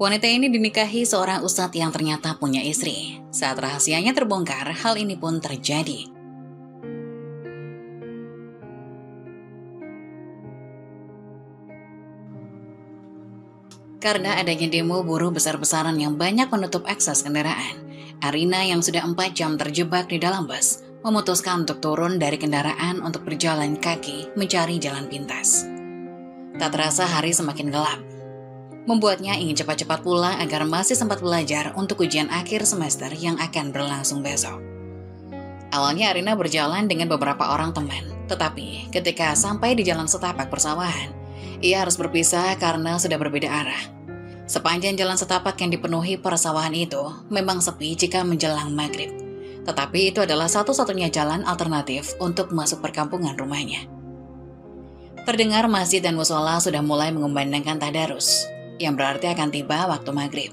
Wanita ini dinikahi seorang ustadz yang ternyata punya istri. Saat rahasianya terbongkar, hal ini pun terjadi. Karena adanya demo buruh besar-besaran yang banyak menutup akses kendaraan, Arina yang sudah 4 jam terjebak di dalam bus, memutuskan untuk turun dari kendaraan untuk berjalan kaki mencari jalan pintas. Tak terasa hari semakin gelap. Membuatnya ingin cepat-cepat pulang agar masih sempat belajar untuk ujian akhir semester yang akan berlangsung besok. Awalnya Arina berjalan dengan beberapa orang teman, tetapi ketika sampai di jalan setapak persawahan, ia harus berpisah karena sudah berbeda arah. Sepanjang jalan setapak yang dipenuhi persawahan itu memang sepi jika menjelang maghrib, tetapi itu adalah satu-satunya jalan alternatif untuk masuk perkampungan rumahnya. Terdengar masjid dan musola sudah mulai mengumandangkan tadarus, yang berarti akan tiba waktu maghrib.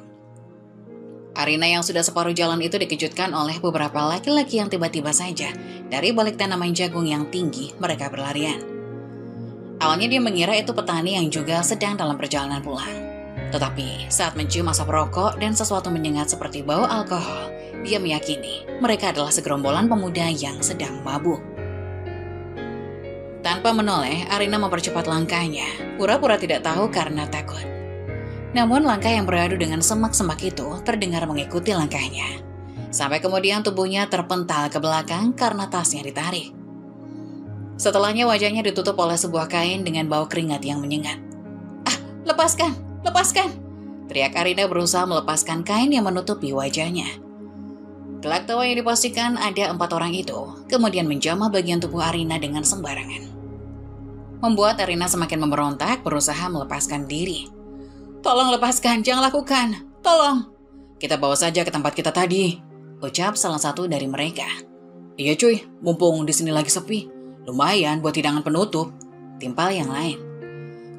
Arina yang sudah separuh jalan itu dikejutkan oleh beberapa laki-laki yang tiba-tiba saja dari balik tanaman jagung yang tinggi mereka berlarian. Awalnya dia mengira itu petani yang juga sedang dalam perjalanan pulang. Tetapi saat mencium asap rokok dan sesuatu menyengat seperti bau alkohol, dia meyakini mereka adalah segerombolan pemuda yang sedang mabuk. Tanpa menoleh, Arina mempercepat langkahnya, pura-pura tidak tahu karena takut. Namun langkah yang beradu dengan semak-semak itu terdengar mengikuti langkahnya. Sampai kemudian tubuhnya terpental ke belakang karena tasnya ditarik. Setelahnya wajahnya ditutup oleh sebuah kain dengan bau keringat yang menyengat. "Ah, lepaskan, lepaskan!" teriak Arina berusaha melepaskan kain yang menutupi wajahnya. Gelak tawa yang dipastikan ada 4 orang itu, kemudian menjamah bagian tubuh Arina dengan sembarangan. Membuat Arina semakin memberontak berusaha melepaskan diri. "Tolong lepaskan, jangan lakukan, tolong. Kita bawa saja ke tempat kita tadi," ucap salah satu dari mereka. "Iya cuy, mumpung di sini lagi sepi. Lumayan buat hidangan penutup," timpal yang lain.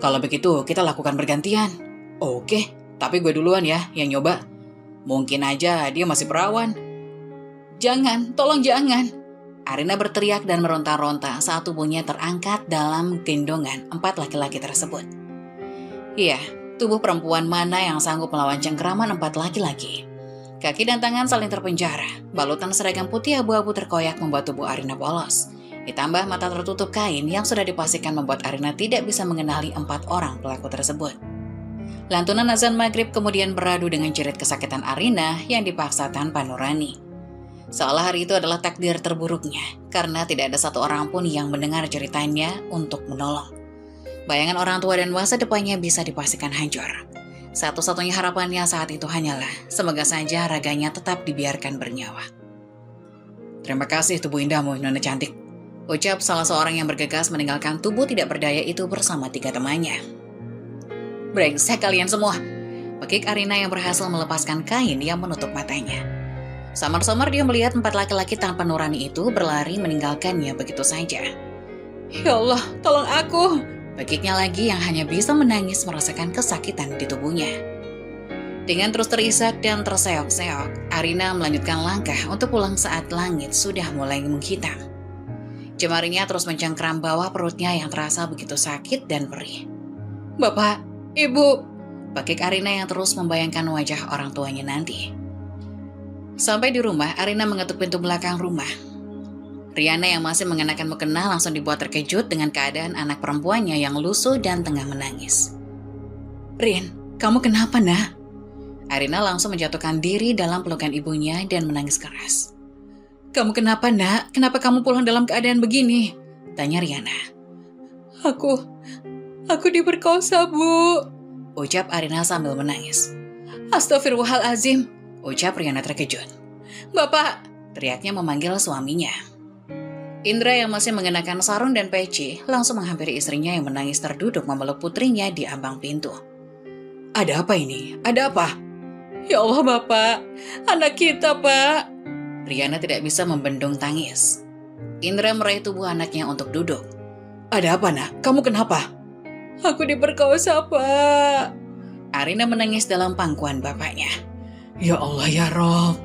"Kalau begitu kita lakukan bergantian." "Oke, tapi gue duluan ya yang nyoba. Mungkin aja dia masih perawan." "Jangan, tolong jangan." Arina berteriak dan meronta-ronta saat tubuhnya terangkat dalam gendongan 4 laki-laki tersebut. Iya, tubuh perempuan mana yang sanggup melawan cengkeraman 4 laki-laki? Kaki dan tangan saling terpenjara, balutan seragam putih abu-abu terkoyak membuat tubuh Arina polos. Ditambah mata tertutup kain yang sudah dipastikan membuat Arina tidak bisa mengenali 4 orang pelaku tersebut. Lantunan azan maghrib kemudian beradu dengan jerit kesakitan Arina yang dipaksa tanpa nurani. Seolah hari itu adalah takdir terburuknya, karena tidak ada satu orang pun yang mendengar ceritanya untuk menolong. Bayangan orang tua dan masa depannya bisa dipastikan hancur. Satu-satunya harapannya saat itu hanyalah, semoga saja raganya tetap dibiarkan bernyawa. "Terima kasih tubuh indahmu, Nona cantik," ucap salah seorang yang bergegas meninggalkan tubuh tidak berdaya itu bersama 3 temannya. "Brengsek kalian semua," pekik Arina yang berhasil melepaskan kain yang menutup matanya. Samar-samar dia melihat 4 laki-laki tanpa nurani itu berlari meninggalkannya begitu saja. "Ya Allah, tolong aku!" pekiknya lagi yang hanya bisa menangis merasakan kesakitan di tubuhnya. Dengan terus terisak dan terseok-seok, Arina melanjutkan langkah untuk pulang saat langit sudah mulai menghitam. Jemarinya terus mencengkram bawah perutnya yang terasa begitu sakit dan perih. "Bapak, Ibu," pekik Arina yang terus membayangkan wajah orang tuanya nanti. Sampai di rumah, Arina mengetuk pintu belakang rumah. Riana yang masih mengenakan mukena langsung dibuat terkejut dengan keadaan anak perempuannya yang lusuh dan tengah menangis. "Rin, kamu kenapa, Nak?" Arina langsung menjatuhkan diri dalam pelukan ibunya dan menangis keras. "Kamu kenapa, Nak? Kenapa kamu pulang dalam keadaan begini?" tanya Riana. Aku diperkosa, Bu," ucap Arina sambil menangis. "Astagfirullahalazim," ucap Riana terkejut. "Bapak," teriaknya memanggil suaminya. Indra yang masih mengenakan sarung dan peci langsung menghampiri istrinya yang menangis terduduk memeluk putrinya di ambang pintu. "Ada apa ini? Ada apa?" "Ya Allah Bapak, anak kita Pak." Riana tidak bisa membendung tangis. Indra meraih tubuh anaknya untuk duduk. "Ada apa, Nak? Kamu kenapa?" "Aku diperkosa Pak." Arina menangis dalam pangkuan bapaknya. "Ya Allah ya Rob."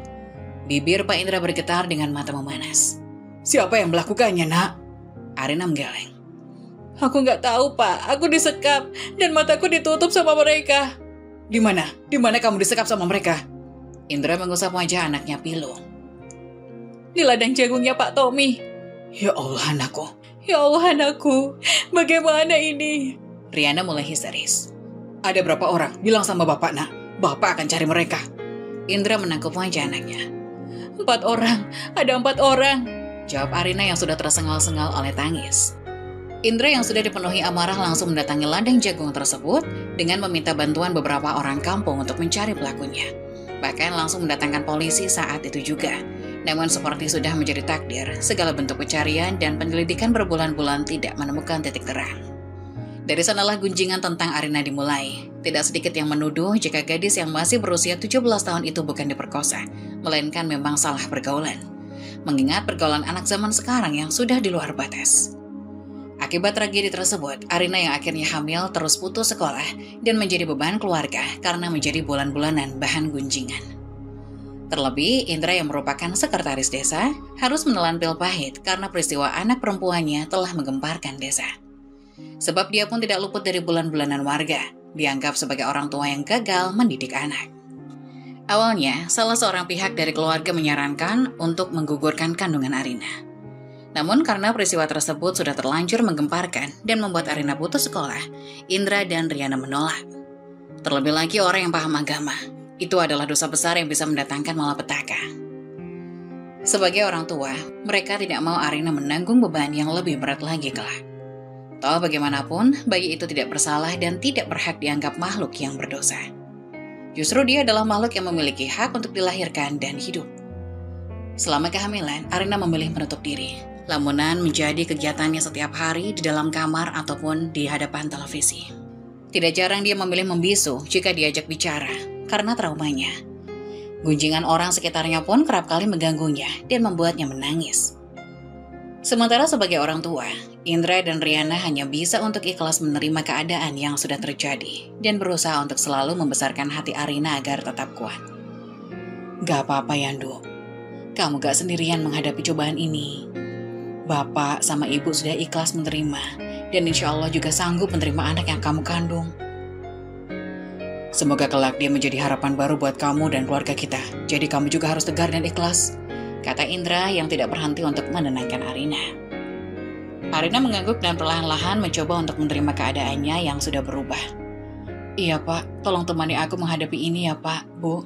Bibir Pak Indra bergetar dengan mata memanas. "Siapa yang melakukannya, Nak?" Arina menggeleng. "Aku nggak tahu, Pak. Aku disekap dan mataku ditutup sama mereka." Di mana? Di mana kamu disekap sama mereka? Indra mengusap wajah anaknya pilu. Di ladang jagungnya Pak Tommy. Ya Allah anakku. Ya Allah anakku. Bagaimana ini? Riana mulai histeris. Ada berapa orang? Bilang sama bapak nak. Bapak akan cari mereka. Indra menangkup wajah anaknya. 4 orang. Ada 4 orang. Jawab Arina yang sudah tersengal-sengal oleh tangis. Indra yang sudah dipenuhi amarah langsung mendatangi ladang jagung tersebut dengan meminta bantuan beberapa orang kampung untuk mencari pelakunya. Bahkan langsung mendatangkan polisi saat itu juga. Namun seperti sudah menjadi takdir, segala bentuk pencarian dan penyelidikan berbulan-bulan tidak menemukan titik terang. Dari sanalah gunjingan tentang Arina dimulai. Tidak sedikit yang menuduh jika gadis yang masih berusia 17 tahun itu bukan diperkosa, melainkan memang salah pergaulan. Mengingat pergaulan anak zaman sekarang yang sudah di luar batas. Akibat tragedi tersebut, Arina yang akhirnya hamil terus putus sekolah dan menjadi beban keluarga karena menjadi bulan-bulanan bahan gunjingan. Terlebih, Indra yang merupakan sekretaris desa harus menelan pil pahit karena peristiwa anak perempuannya telah menggemparkan desa. Sebab dia pun tidak luput dari bulan-bulanan warga, dianggap sebagai orang tua yang gagal mendidik anak. Awalnya, salah seorang pihak dari keluarga menyarankan untuk menggugurkan kandungan Arina. Namun karena peristiwa tersebut sudah terlanjur menggemparkan dan membuat Arina putus sekolah, Indra dan Riana menolak. Terlebih lagi orang yang paham agama, itu adalah dosa besar yang bisa mendatangkan malapetaka. Sebagai orang tua, mereka tidak mau Arina menanggung beban yang lebih berat lagi kelak. Toh bagaimanapun, bayi itu tidak bersalah dan tidak berhak dianggap makhluk yang berdosa. Justru dia adalah makhluk yang memiliki hak untuk dilahirkan dan hidup. Selama kehamilan, Arina memilih menutup diri. Lamunan menjadi kegiatannya setiap hari di dalam kamar ataupun di hadapan televisi. Tidak jarang dia memilih membisu jika diajak bicara karena traumanya. Gunjingan orang sekitarnya pun kerap kali mengganggunya dan membuatnya menangis. Sementara sebagai orang tua, Indra dan Riana hanya bisa untuk ikhlas menerima keadaan yang sudah terjadi dan berusaha untuk selalu membesarkan hati Arina agar tetap kuat. Gak apa-apa Yandu, kamu gak sendirian menghadapi cobaan ini. Bapak sama ibu sudah ikhlas menerima dan insya Allah juga sanggup menerima anak yang kamu kandung. Semoga kelak dia menjadi harapan baru buat kamu dan keluarga kita. Jadi kamu juga harus tegar dan ikhlas, kata Indra yang tidak berhenti untuk menenangkan Arina. Arina mengangguk dan perlahan-lahan mencoba untuk menerima keadaannya yang sudah berubah. Iya Pak, tolong temani aku menghadapi ini ya Pak, Bu.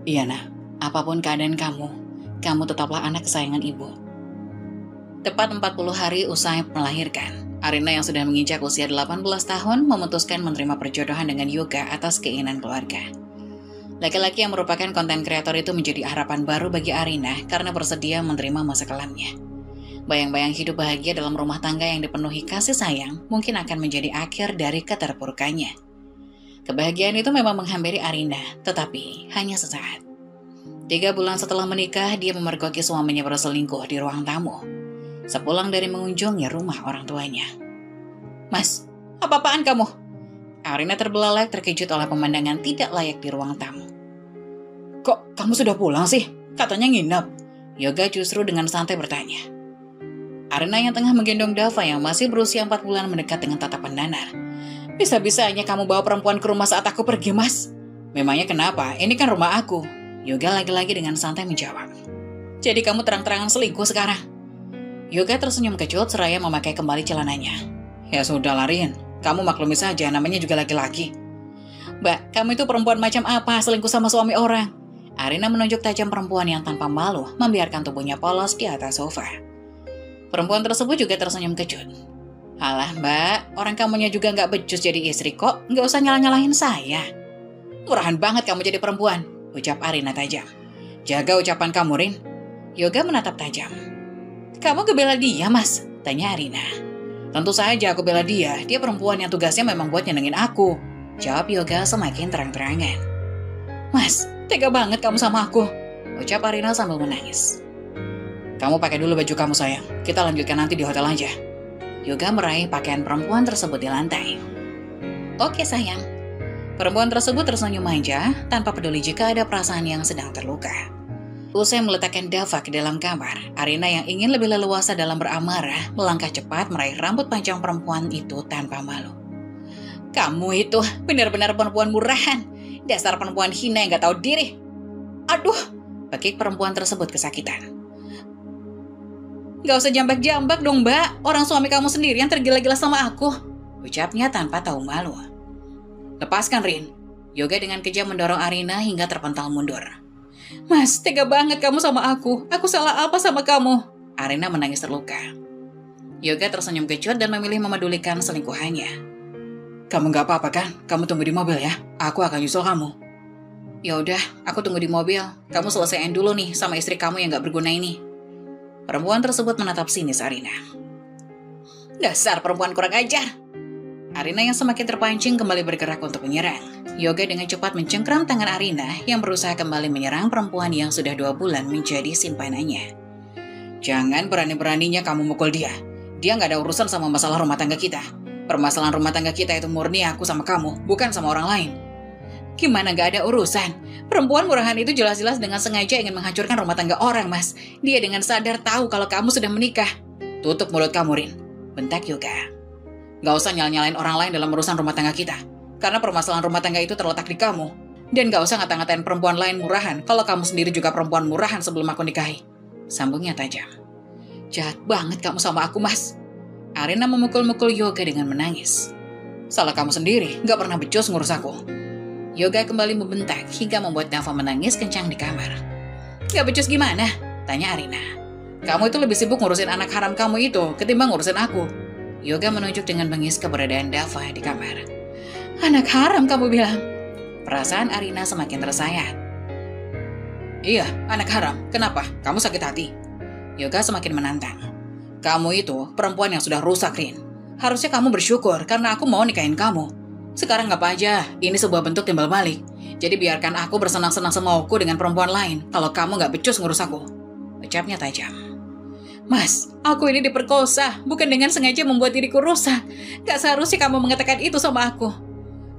Iya nak, apapun keadaan kamu tetaplah anak kesayangan ibu. Tepat 40 hari usai melahirkan, Arina yang sudah menginjak usia 18 tahun memutuskan menerima perjodohan dengan Yoga atas keinginan keluarga. Laki-laki yang merupakan konten kreator itu menjadi harapan baru bagi Arina karena bersedia menerima masa kelamnya. Bayang-bayang hidup bahagia dalam rumah tangga yang dipenuhi kasih sayang mungkin akan menjadi akhir dari keterpurukannya. Kebahagiaan itu memang menghampiri Arina, tetapi hanya sesaat. 3 bulan setelah menikah, dia memergoki suaminya berselingkuh di ruang tamu. Sepulang dari mengunjungi rumah orang tuanya. Mas, apa-apaan kamu? Arina terbelalak terkejut oleh pemandangan tidak layak di ruang tamu. Kok kamu sudah pulang sih? Katanya nginap. Yoga justru dengan santai bertanya. Arina yang tengah menggendong Dava yang masih berusia 4 bulan mendekat dengan tatapan danar. Bisa-bisanya kamu bawa perempuan ke rumah saat aku pergi, Mas. Memangnya kenapa? Ini kan rumah aku. Yoga lagi-lagi dengan santai menjawab. Jadi kamu terang-terangan selingkuh sekarang? Yoga tersenyum kecut seraya memakai kembali celananya. Ya sudah Rin, kamu maklumi saja namanya juga laki-laki. Mbak, kamu itu perempuan macam apa selingkuh sama suami orang? Arina menunjuk tajam perempuan yang tanpa malu membiarkan tubuhnya polos di atas sofa. Perempuan tersebut juga tersenyum kecut. Alah mbak, orang kamunya juga nggak becus jadi istri kok, nggak usah nyalah-nyalahin saya. Murahan banget kamu jadi perempuan, ucap Arina tajam. Jaga ucapan kamu Rin. Yoga menatap tajam. Kamu gebela dia, Mas? Tanya Arina. Tentu saja aku bela dia perempuan yang tugasnya memang buat nyenengin aku. Jawab Yoga semakin terang-terangan. Mas, tega banget kamu sama aku, ucap Arina sambil menangis. Kamu pakai dulu baju kamu sayang, kita lanjutkan nanti di hotel aja. Yoga meraih pakaian perempuan tersebut di lantai. Oke sayang. Perempuan tersebut tersenyum manja tanpa peduli jika ada perasaan yang sedang terluka. Usai meletakkan Dava ke dalam kamar, Arina yang ingin lebih leluasa dalam beramarah melangkah cepat meraih rambut panjang perempuan itu tanpa malu. Kamu itu benar-benar perempuan murahan. Dasar perempuan hina yang gak tahu diri. Aduh, bekik perempuan tersebut kesakitan. Gak usah jambak-jambak dong mbak, orang suami kamu sendiri yang tergila-gila sama aku, ucapnya tanpa tahu malu. Lepaskan Rin. Yoga dengan kejam mendorong Arina hingga terpental mundur. Mas, tega banget kamu sama aku salah apa sama kamu? Arina menangis terluka. Yoga tersenyum kecut dan memilih memedulikan selingkuhannya. Kamu gak apa-apa kan? Kamu tunggu di mobil ya, aku akan nyusul kamu. Ya udah, aku tunggu di mobil. Kamu selesaiin dulu nih sama istri kamu yang gak berguna ini. Perempuan tersebut menatap sinis Arina. Dasar perempuan kurang ajar. Arina yang semakin terpancing kembali bergerak untuk menyerang. Yoga dengan cepat mencengkram tangan Arina yang berusaha kembali menyerang perempuan yang sudah 2 bulan menjadi simpanannya. Jangan berani-beraninya kamu mukul dia. Dia gak ada urusan sama masalah rumah tangga kita. Permasalahan rumah tangga kita itu murni aku sama kamu, bukan sama orang lain. Gimana gak ada urusan? Perempuan murahan itu jelas-jelas dengan sengaja ingin menghancurkan rumah tangga orang, Mas. Dia dengan sadar tahu kalau kamu sudah menikah. Tutup mulut kamu, Rin. Bentak Yoga. Gak usah nyala-nyalain orang lain dalam urusan rumah tangga kita. Karena permasalahan rumah tangga itu terletak di kamu. Dan gak usah ngata-ngatain perempuan lain murahan kalau kamu sendiri juga perempuan murahan sebelum aku nikahi. Sambungnya tajam. Jahat banget kamu sama aku, Mas. Arina memukul-mukul Yoga dengan menangis. Salah kamu sendiri, gak pernah becus ngurus aku. Yoga kembali membentak hingga membuat Dava menangis kencang di kamar. Gak becus gimana? Tanya Arina. Kamu itu lebih sibuk ngurusin anak haram kamu itu ketimbang ngurusin aku. Yoga menunjuk dengan bengis keberadaan Dava di kamar. Anak haram kamu bilang? Perasaan Arina semakin tersayat. Iya, anak haram. Kenapa? Kamu sakit hati? Yoga semakin menantang. Kamu itu perempuan yang sudah rusak, Rin. Harusnya kamu bersyukur karena aku mau nikahin kamu. Sekarang nggak apa aja, ini sebuah bentuk timbal balik. Jadi biarkan aku bersenang-senang semauku dengan perempuan lain kalau kamu nggak becus ngurus aku. Ucapnya tajam. Mas, aku ini diperkosa, bukan dengan sengaja membuat diriku rusak. Gak seharusnya kamu mengatakan itu sama aku.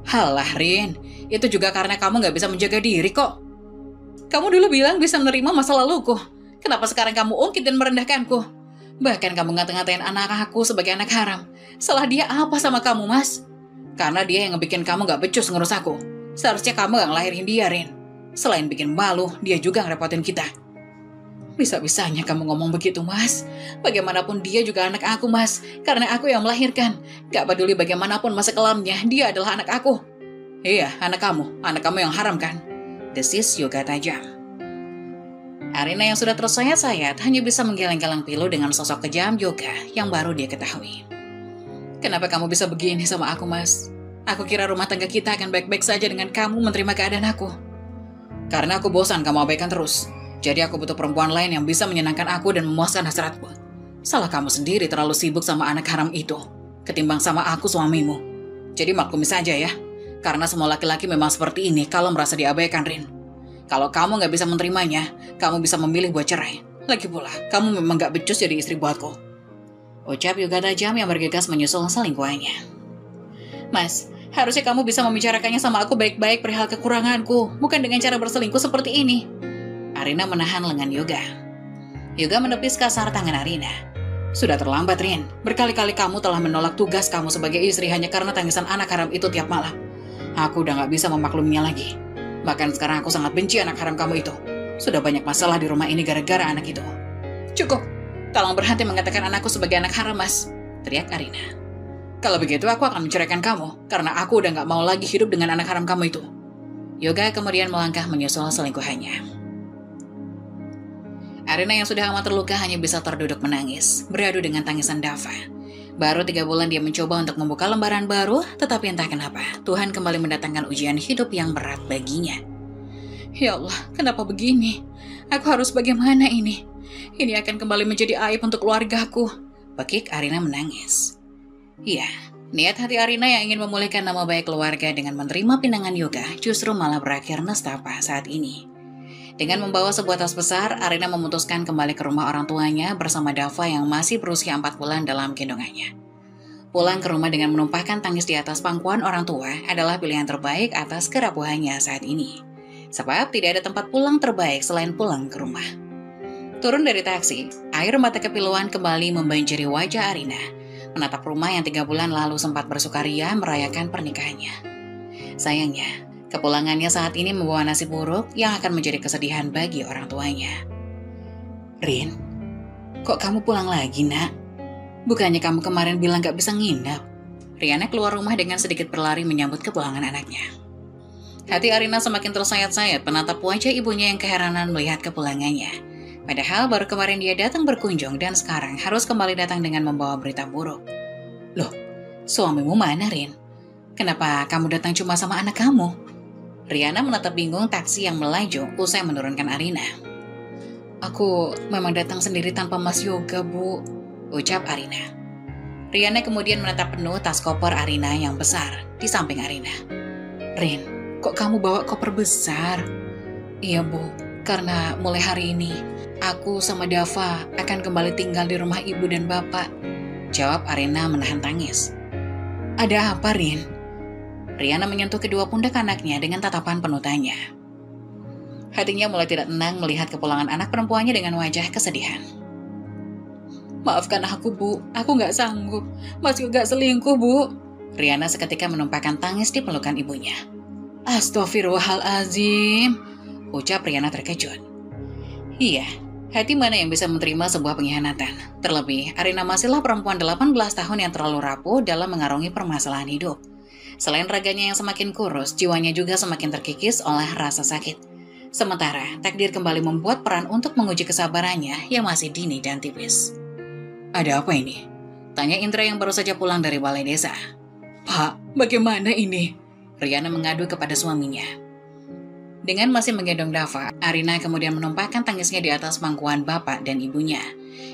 Halah, Rin. Itu juga karena kamu nggak bisa menjaga diri kok. Kamu dulu bilang bisa menerima masa laluku. Kenapa sekarang kamu ungkit dan merendahkanku? Bahkan kamu ngata-ngatain anak aku sebagai anak haram. Salah dia apa sama kamu, Mas? Karena dia yang ngebikin kamu gak becus ngurus aku. Seharusnya kamu gak ngelahirin dia, Rin. Selain bikin malu, dia juga ngerepotin kita. Bisa-bisanya kamu ngomong begitu, Mas. Bagaimanapun dia juga anak aku, Mas. Karena aku yang melahirkan. Gak peduli bagaimanapun masa kelamnya, dia adalah anak aku. Iya, anak kamu yang haram kan? Desis Yoga tajam. Arina yang sudah tersayat-sayat hanya bisa menggeleng-geleng pilu dengan sosok kejam Yoga yang baru dia ketahui. Kenapa kamu bisa begini sama aku, Mas? Aku kira rumah tangga kita akan baik-baik saja dengan kamu menerima keadaan aku. Karena aku bosan kamu abaikan terus. Jadi aku butuh perempuan lain yang bisa menyenangkan aku dan memuaskan hasratku. Salah kamu sendiri terlalu sibuk sama anak haram itu, ketimbang sama aku suamimu. Jadi maklumi saja ya. Karena semua laki-laki memang seperti ini kalau merasa diabaikan, Rin. Kalau kamu gak bisa menerimanya, kamu bisa memilih buat cerai. Lagi pula, kamu memang gak becus jadi istri buatku. Ucap Yoga tajam yang bergegas menyusul selingkuhannya. Mas, harusnya kamu bisa membicarakannya sama aku baik-baik perihal kekuranganku, bukan dengan cara berselingkuh seperti ini. Arina menahan lengan Yoga. Yoga menepis kasar tangan Arina. Sudah terlambat, Rin. Berkali-kali kamu telah menolak tugas kamu sebagai istri hanya karena tangisan anak haram itu tiap malam. Aku udah gak bisa memakluminya lagi. Bahkan sekarang aku sangat benci anak haram kamu itu. Sudah banyak masalah di rumah ini gara-gara anak itu. Cukup. Tolong berhenti mengatakan anakku sebagai anak haram, Mas. Teriak Arina. Kalau begitu aku akan menceraikan kamu. Karena aku udah gak mau lagi hidup dengan anak haram kamu itu. Yoga kemudian melangkah menyusul selingkuhannya. Arina yang sudah amat terluka hanya bisa terduduk menangis. Beradu dengan tangisan Dava. Baru 3 bulan dia mencoba untuk membuka lembaran baru, tetapi entah kenapa, Tuhan kembali mendatangkan ujian hidup yang berat baginya. Ya Allah, kenapa begini? Aku harus bagaimana ini? Ini akan kembali menjadi aib untuk keluargaku. Bekik Arina menangis. Iya, niat hati Arina yang ingin memulihkan nama baik keluarga dengan menerima pinangan Yoga justru malah berakhir nestapa saat ini. Dengan membawa sebuah tas besar, Arina memutuskan kembali ke rumah orang tuanya bersama Dava yang masih berusia 4 bulan dalam gendongannya. Pulang ke rumah dengan menumpahkan tangis di atas pangkuan orang tua adalah pilihan terbaik atas kerapuhannya saat ini. Sebab tidak ada tempat pulang terbaik selain pulang ke rumah. Turun dari taksi, air mata kepiluan kembali membanjiri wajah Arina, menatap rumah yang 3 bulan lalu sempat bersukaria merayakan pernikahannya. Sayangnya, Kepulangannya saat ini membawa nasib buruk yang akan menjadi kesedihan bagi orang tuanya. Rin, kok kamu pulang lagi, nak? Bukannya kamu kemarin bilang gak bisa nginep? Riana keluar rumah dengan sedikit berlari menyambut kepulangan anaknya. Hati Arina semakin tersayat-sayat menatap wajah ibunya yang keheranan melihat kepulangannya. Padahal baru kemarin dia datang berkunjung dan sekarang harus kembali datang dengan membawa berita buruk. Loh, suamimu mana, Rin? Kenapa kamu datang cuma sama anak kamu? Riana menatap bingung taksi yang melaju usai menurunkan Arina. Aku memang datang sendiri tanpa Mas Yoga, Bu, ucap Arina. Riana kemudian menatap penuh tas koper Arina yang besar di samping Arina. Rin, kok kamu bawa koper besar? Iya, Bu, karena mulai hari ini aku sama Dava akan kembali tinggal di rumah ibu dan bapak, jawab Arina menahan tangis. Ada apa, Rin? Riana menyentuh kedua pundak anaknya dengan tatapan penuh tanya. Hatinya mulai tidak tenang melihat kepulangan anak perempuannya dengan wajah kesedihan. Maafkan aku, Bu. Aku nggak sanggup. Mas Yoga selingkuh, Bu. Riana seketika menumpahkan tangis di pelukan ibunya. Astaghfirullahalazim, ucap Riana terkejut. Iya, hati mana yang bisa menerima sebuah pengkhianatan? Terlebih, Arina masihlah perempuan 18 tahun yang terlalu rapuh dalam mengarungi permasalahan hidup. Selain raganya yang semakin kurus, jiwanya juga semakin terkikis oleh rasa sakit. Sementara, takdir kembali membuat peran untuk menguji kesabarannya yang masih dini dan tipis. Ada apa ini? Tanya Indra yang baru saja pulang dari balai desa. Pak, bagaimana ini? Riana mengadu kepada suaminya. Dengan masih menggendong Dava, Arina kemudian menumpahkan tangisnya di atas pangkuan bapak dan ibunya.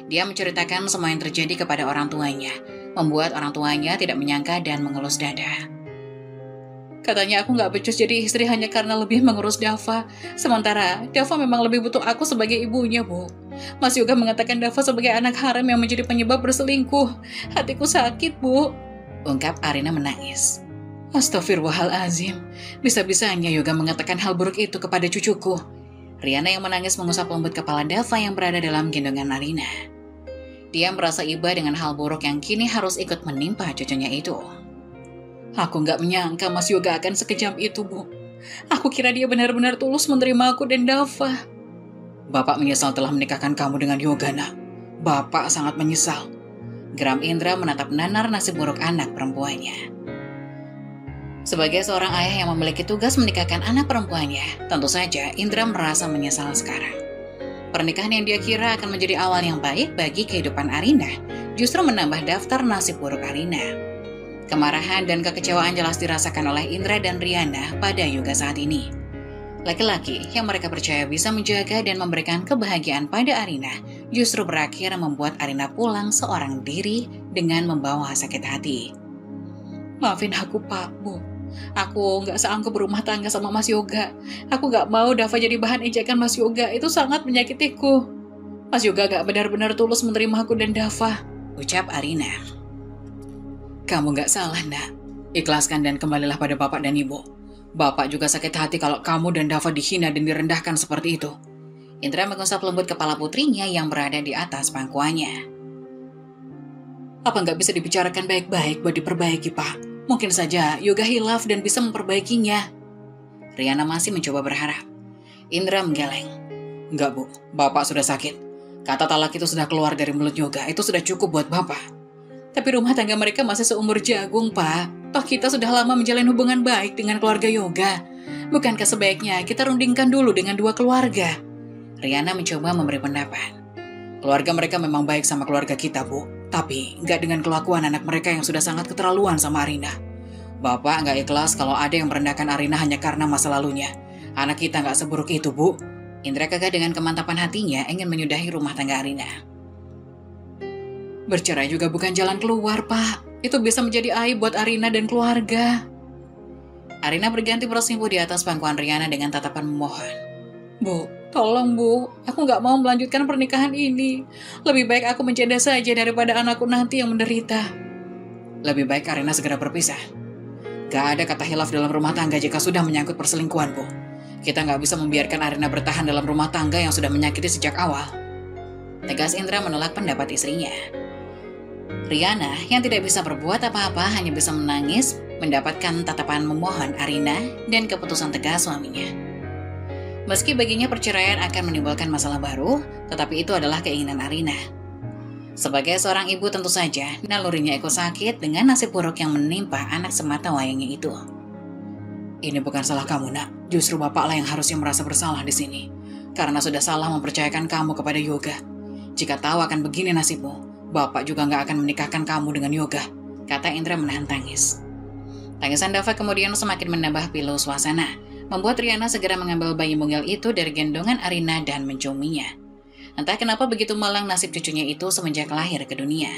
Dia menceritakan semua yang terjadi kepada orang tuanya, membuat orang tuanya tidak menyangka dan mengelus dada. Katanya aku nggak becus jadi istri hanya karena lebih mengurus Dava. Sementara Dava memang lebih butuh aku sebagai ibunya, Bu. Mas Yoga mengatakan Dava sebagai anak haram yang menjadi penyebab berselingkuh. Hatiku sakit, Bu, ungkap Arina menangis. Astaghfirullahalazim, bisa-bisanya Yoga mengatakan hal buruk itu kepada cucuku. Riana yang menangis mengusap lembut kepala Dava yang berada dalam gendongan Arina. Dia merasa iba dengan hal buruk yang kini harus ikut menimpa cucunya itu. Aku nggak menyangka Mas Yoga akan sekejam itu, Bu. Aku kira dia benar-benar tulus menerima aku dan Dava. Bapak menyesal telah menikahkan kamu dengan Yoga, nak. Bapak sangat menyesal. Geram Indra menatap nanar nasib buruk anak perempuannya. Sebagai seorang ayah yang memiliki tugas menikahkan anak perempuannya, tentu saja Indra merasa menyesal sekarang. Pernikahan yang dia kira akan menjadi awal yang baik bagi kehidupan Arina, justru menambah daftar nasib buruk Arina. Kemarahan dan kekecewaan jelas dirasakan oleh Indra dan Riana pada Yoga saat ini. Laki-laki yang mereka percaya bisa menjaga dan memberikan kebahagiaan pada Arina justru berakhir membuat Arina pulang seorang diri dengan membawa sakit hati. Maafin aku, Pak, Bu. Aku nggak sanggup berumah tangga sama Mas Yoga. Aku nggak mau Dava jadi bahan ejekan Mas Yoga. Itu sangat menyakitiku. Mas Yoga nggak benar-benar tulus menerima aku dan Dava, ucap Arina. Kamu nggak salah, nak. Ikhlaskan dan kembalilah pada bapak dan ibu. Bapak juga sakit hati kalau kamu dan Dava dihina dan direndahkan seperti itu. Indra mengusap lembut kepala putrinya yang berada di atas pangkuannya. Apa nggak bisa dibicarakan baik-baik buat diperbaiki, Pak? Mungkin saja Yoga hilaf dan bisa memperbaikinya. Riana masih mencoba berharap. Indra menggeleng. Enggak, Bu. Bapak sudah sakit. Kata talak itu sudah keluar dari mulut Yoga. Itu sudah cukup buat Bapak. Tapi rumah tangga mereka masih seumur jagung, Pak. Toh kita sudah lama menjalin hubungan baik dengan keluarga Yoga. Bukankah sebaiknya kita rundingkan dulu dengan dua keluarga? Riana mencoba memberi pendapat. Keluarga mereka memang baik sama keluarga kita, Bu. Tapi nggak dengan kelakuan anak mereka yang sudah sangat keterlaluan sama Arina. Bapak nggak ikhlas kalau ada yang merendahkan Arina hanya karena masa lalunya. Anak kita nggak seburuk itu, Bu. Indra kekeh dengan kemantapan hatinya ingin menyudahi rumah tangga Arina. Bercerai juga bukan jalan keluar, Pak. Itu bisa menjadi aib buat Arina dan keluarga. Arina berganti bersimpuh di atas pangkuan Riana dengan tatapan memohon. Bu, tolong, Bu. Aku nggak mau melanjutkan pernikahan ini. Lebih baik aku menjanda saja daripada anakku nanti yang menderita. Lebih baik Arina segera berpisah. Gak ada kata hilaf dalam rumah tangga jika sudah menyangkut perselingkuhan, Bu. Kita nggak bisa membiarkan Arina bertahan dalam rumah tangga yang sudah menyakiti sejak awal. Tegas Indra menolak pendapat istrinya. Riana yang tidak bisa berbuat apa-apa hanya bisa menangis mendapatkan tatapan memohon Arina dan keputusan tegas suaminya. Meski baginya perceraian akan menimbulkan masalah baru, tetapi itu adalah keinginan Arina. Sebagai seorang ibu tentu saja, nalurinya ikut sakit dengan nasib buruk yang menimpa anak semata wayangnya itu. Ini bukan salah kamu, nak. Justru bapaklah yang harusnya merasa bersalah di sini. Karena sudah salah mempercayakan kamu kepada Yoga. Jika tahu akan begini nasibmu, bapak juga nggak akan menikahkan kamu dengan Yoga, kata Indra menahan tangis. Tangisan Dava kemudian semakin menambah pilu suasana, membuat Riana segera mengambil bayi mungil itu dari gendongan Arina dan menciuminya. Entah kenapa begitu malang nasib cucunya itu semenjak lahir ke dunia.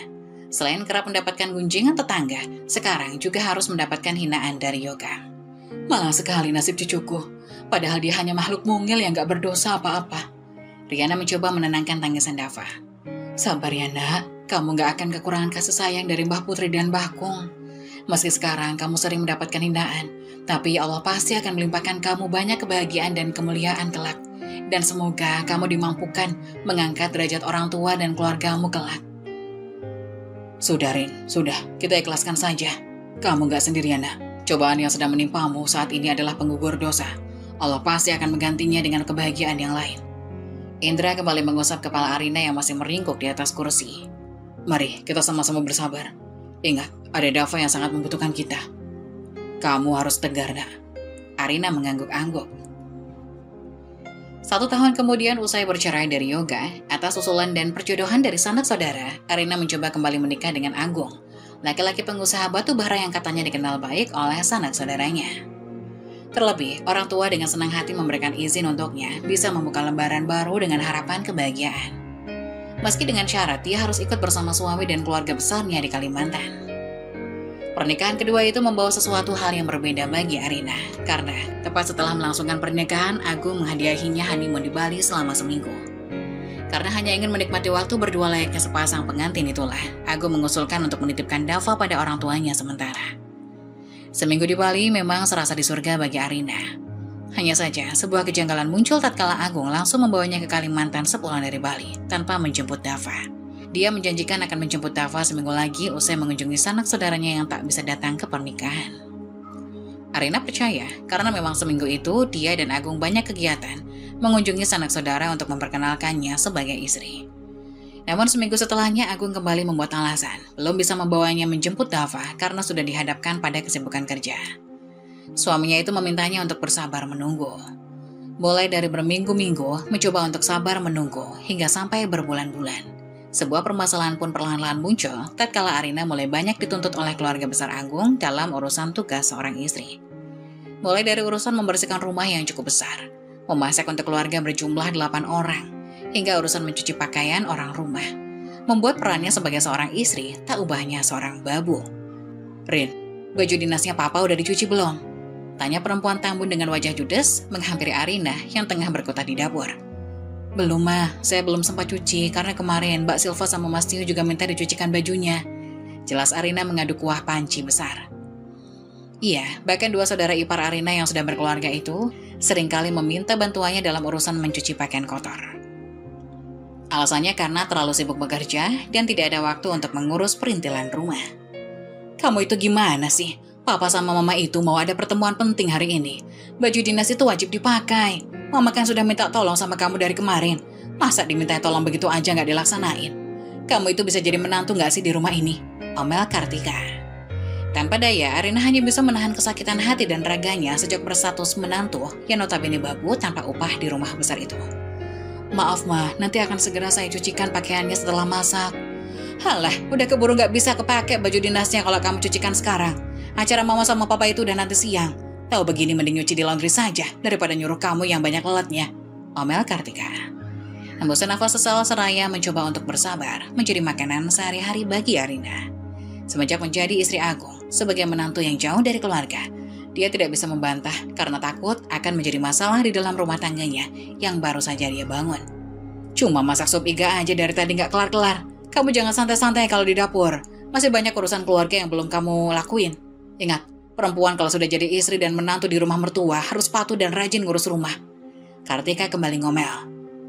Selain kerap mendapatkan gunjingan tetangga, sekarang juga harus mendapatkan hinaan dari Yoga. Malang sekali nasib cucuku, padahal dia hanya makhluk mungil yang gak berdosa apa-apa. Riana mencoba menenangkan tangisan Dava. Sabar ya nak, kamu gak akan kekurangan kasih sayang dari Mbah Putri dan Mbah Kung. Meski sekarang kamu sering mendapatkan hinaan, tapi Allah pasti akan melimpahkan kamu banyak kebahagiaan dan kemuliaan kelak. Dan semoga kamu dimampukan mengangkat derajat orang tua dan keluargamu kelak. Sudah Rin, sudah, kita ikhlaskan saja. Kamu gak sendirian nak. Cobaan yang sedang menimpamu saat ini adalah penggugur dosa. Allah pasti akan menggantinya dengan kebahagiaan yang lain. Indra kembali mengusap kepala Arina yang masih meringkuk di atas kursi. Mari, kita sama-sama bersabar. Ingat, ada Dava yang sangat membutuhkan kita. Kamu harus tegar, nak. Arina mengangguk-angguk. 1 tahun kemudian usai bercerai dari Yoga, atas usulan dan perjodohan dari sanak saudara, Arina mencoba kembali menikah dengan Agung, laki-laki pengusaha batu bara yang katanya dikenal baik oleh sanak saudaranya. Terlebih, orang tua dengan senang hati memberikan izin untuknya bisa membuka lembaran baru dengan harapan kebahagiaan. Meski dengan syarat dia harus ikut bersama suami dan keluarga besarnya di Kalimantan. Pernikahan kedua itu membawa sesuatu hal yang berbeda bagi Arina, karena tepat setelah melangsungkan pernikahan, Agung menghadiahinya honeymoon di Bali selama seminggu. Karena hanya ingin menikmati waktu berdua layaknya sepasang pengantin itulah, Agung mengusulkan untuk menitipkan Dava pada orang tuanya sementara. Seminggu di Bali memang serasa di surga bagi Arina. Hanya saja, sebuah kejanggalan muncul tatkala Agung langsung membawanya ke Kalimantan sepulang dari Bali, tanpa menjemput Dava. Dia menjanjikan akan menjemput Dava seminggu lagi usai mengunjungi sanak saudaranya yang tak bisa datang ke pernikahan. Arina percaya, karena memang seminggu itu dia dan Agung banyak kegiatan, mengunjungi sanak saudara untuk memperkenalkannya sebagai istri. Namun seminggu setelahnya Agung kembali membuat alasan, belum bisa membawanya menjemput Dava karena sudah dihadapkan pada kesibukan kerja. Suaminya itu memintanya untuk bersabar menunggu. Mulai dari berminggu-minggu, mencoba untuk sabar menunggu, hingga sampai berbulan-bulan. Sebuah permasalahan pun perlahan-lahan muncul tatkala Arina mulai banyak dituntut oleh keluarga besar Agung dalam urusan tugas seorang istri. Mulai dari urusan membersihkan rumah yang cukup besar, memasak untuk keluarga berjumlah 8 orang, hingga urusan mencuci pakaian orang rumah, membuat perannya sebagai seorang istri tak ubahnya seorang babu. Rin, baju dinasnya papa udah dicuci belum? Tanya perempuan tambun dengan wajah judes menghampiri Arina yang tengah berkutat di dapur. Belum mah, saya belum sempat cuci karena kemarin Mbak Silva sama Mas Tio juga minta dicucikan bajunya. Jelas Arina mengadu kuah panci besar. Iya, bahkan 2 saudara ipar Arina yang sudah berkeluarga itu seringkali meminta bantuannya dalam urusan mencuci pakaian kotor. Alasannya karena terlalu sibuk bekerja dan tidak ada waktu untuk mengurus perintilan rumah. Kamu itu gimana sih? Papa sama mama itu mau ada pertemuan penting hari ini. Baju dinas itu wajib dipakai. Mama kan sudah minta tolong sama kamu dari kemarin. Masa diminta tolong begitu aja nggak dilaksanain? Kamu itu bisa jadi menantu nggak sih di rumah ini? Omel Kartika. Tanpa daya, Arina hanya bisa menahan kesakitan hati dan raganya sejak berstatus menantu yang notabene babu tanpa upah di rumah besar itu. Maaf ma, nanti akan segera saya cucikan pakaiannya setelah masak. Halah, udah keburu nggak bisa kepake baju dinasnya kalau kamu cucikan sekarang. Acara mama sama papa itu udah nanti siang. Tahu begini mending nyuci di laundry saja daripada nyuruh kamu yang banyak leletnya. Omel Kartika. Hembusan nafas sesal seraya mencoba untuk bersabar menjadi makanan sehari-hari bagi Arina. Semenjak menjadi istri Agung, sebagai menantu yang jauh dari keluarga, dia tidak bisa membantah karena takut akan menjadi masalah di dalam rumah tangganya yang baru saja dia bangun. Cuma masak sup iga aja dari tadi nggak kelar-kelar. Kamu jangan santai-santai kalau di dapur. Masih banyak urusan keluarga yang belum kamu lakuin. Ingat, perempuan kalau sudah jadi istri dan menantu di rumah mertua harus patuh dan rajin ngurus rumah. Kartika kembali ngomel.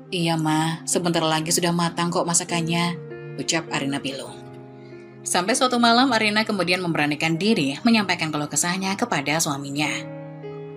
Iya ma, sebentar lagi sudah matang kok masakannya, ucap Arina Pilung. Sampai suatu malam Arina kemudian memberanikan diri menyampaikan keluh kesahnya kepada suaminya.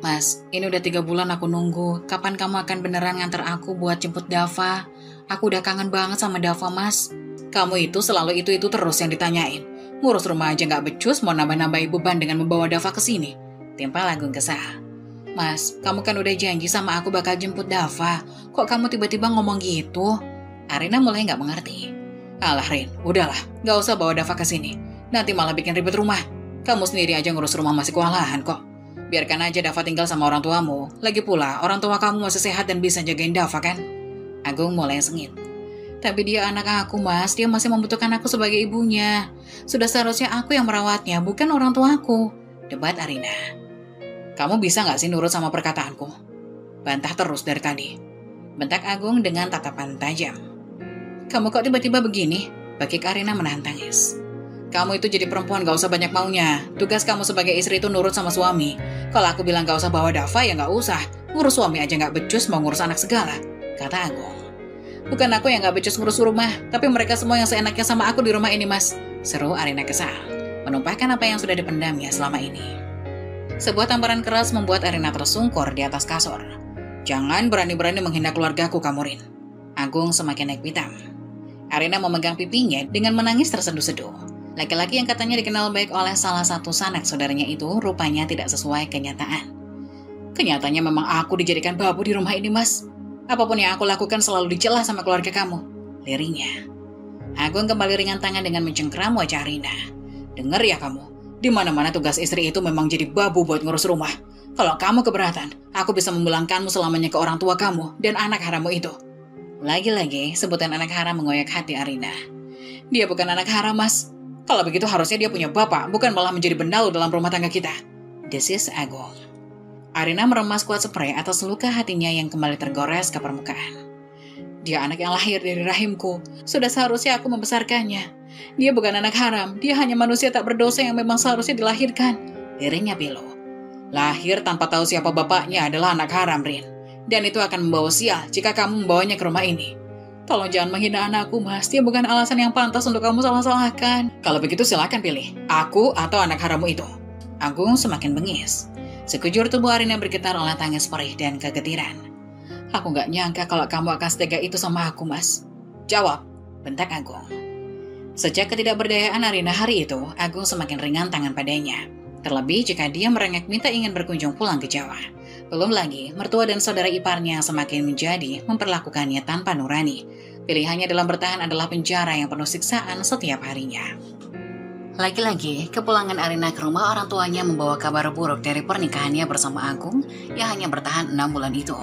Mas, ini udah 3 bulan aku nunggu. Kapan kamu akan beneran nganter aku buat jemput Dava? Aku udah kangen banget sama Dava, Mas. Kamu itu selalu itu terus yang ditanyain. Ngurus rumah aja gak becus, mau nambah-nambahi beban dengan membawa Dava ke sini. Timpal Agung kesal. Mas, kamu kan udah janji sama aku bakal jemput Dava. Kok kamu tiba-tiba ngomong gitu? Arina mulai gak mengerti. Alah Rin, udahlah, gak usah bawa Dava ke sini. Nanti malah bikin ribet rumah. Kamu sendiri aja ngurus rumah masih kewalahan kok. Biarkan aja Dava tinggal sama orang tuamu. Lagi pula, orang tua kamu masih sehat dan bisa jagain Dava kan? Agung mulai sengit. Tapi dia anak aku, Mas. Dia masih membutuhkan aku sebagai ibunya. Sudah seharusnya aku yang merawatnya, bukan orang tuaku. Debat Arina. Kamu bisa gak sih nurut sama perkataanku? Bantah terus dari tadi. Bentak Agung dengan tatapan tajam. Kamu kok tiba-tiba begini? Bakik Arina menahan tangis. Kamu itu jadi perempuan gak usah banyak maunya. Tugas kamu sebagai istri itu nurut sama suami. Kalau aku bilang gak usah bawa Dava ya gak usah. Ngurus suami aja gak becus mau ngurus anak segala, kata Agung. Bukan aku yang gak becus ngurus rumah, tapi mereka semua yang seenaknya sama aku di rumah ini, Mas. Seru Arina kesal, menumpahkan apa yang sudah dipendamnya selama ini. Sebuah tamparan keras membuat Arina tersungkur di atas kasur. Jangan berani-berani menghina keluargaku, kamu, Rin. Agung semakin naik pitam. Arina memegang pipinya dengan menangis terseduh-seduh. Laki-laki yang katanya dikenal baik oleh salah satu sanak saudaranya itu rupanya tidak sesuai kenyataan. Kenyataannya memang aku dijadikan babu di rumah ini, Mas. Apapun yang aku lakukan selalu dicela sama keluarga kamu, lirihnya. Agung kembali ringan tangan dengan mencengkram wajah Arina. Dengar ya kamu, di mana-mana tugas istri itu memang jadi babu buat ngurus rumah. Kalau kamu keberatan, aku bisa memulangkanmu selamanya ke orang tua kamu dan anak harammu itu. Lagi-lagi, sebutan anak haram mengoyak hati Arina. Dia bukan anak haram, Mas. Kalau begitu harusnya dia punya bapak, bukan malah menjadi benalu dalam rumah tangga kita. Desis Agung. Arina meremas kuat spray atas luka hatinya yang kembali tergores ke permukaan. Dia anak yang lahir dari rahimku. Sudah seharusnya aku membesarkannya. Dia bukan anak haram, dia hanya manusia tak berdosa yang memang seharusnya dilahirkan. Lirihnya Bilo. Lahir tanpa tahu siapa bapaknya adalah anak haram, Rin. Dan itu akan membawa sial jika kamu membawanya ke rumah ini. Tolong jangan menghina anakku, Mas. Dia bukan alasan yang pantas untuk kamu salah-salahkan. Kalau begitu silakan pilih, aku atau anak harammu itu. Agung semakin bengis. Sekujur tubuh Arina bergetar oleh tangis perih dan kegetiran. Aku gak nyangka kalau kamu akan setega itu sama aku, Mas. Jawab, bentak Agung. Sejak ketidakberdayaan Arina hari itu, Agung semakin ringan tangan padanya. Terlebih jika dia merengek minta ingin berkunjung pulang ke Jawa. Belum lagi, mertua dan saudara iparnya semakin menjadi memperlakukannya tanpa nurani. Pilihannya dalam bertahan adalah penjara yang penuh siksaan setiap harinya. Lagi-lagi, kepulangan Arina ke rumah orang tuanya membawa kabar buruk dari pernikahannya bersama Agung yang hanya bertahan 6 bulan itu.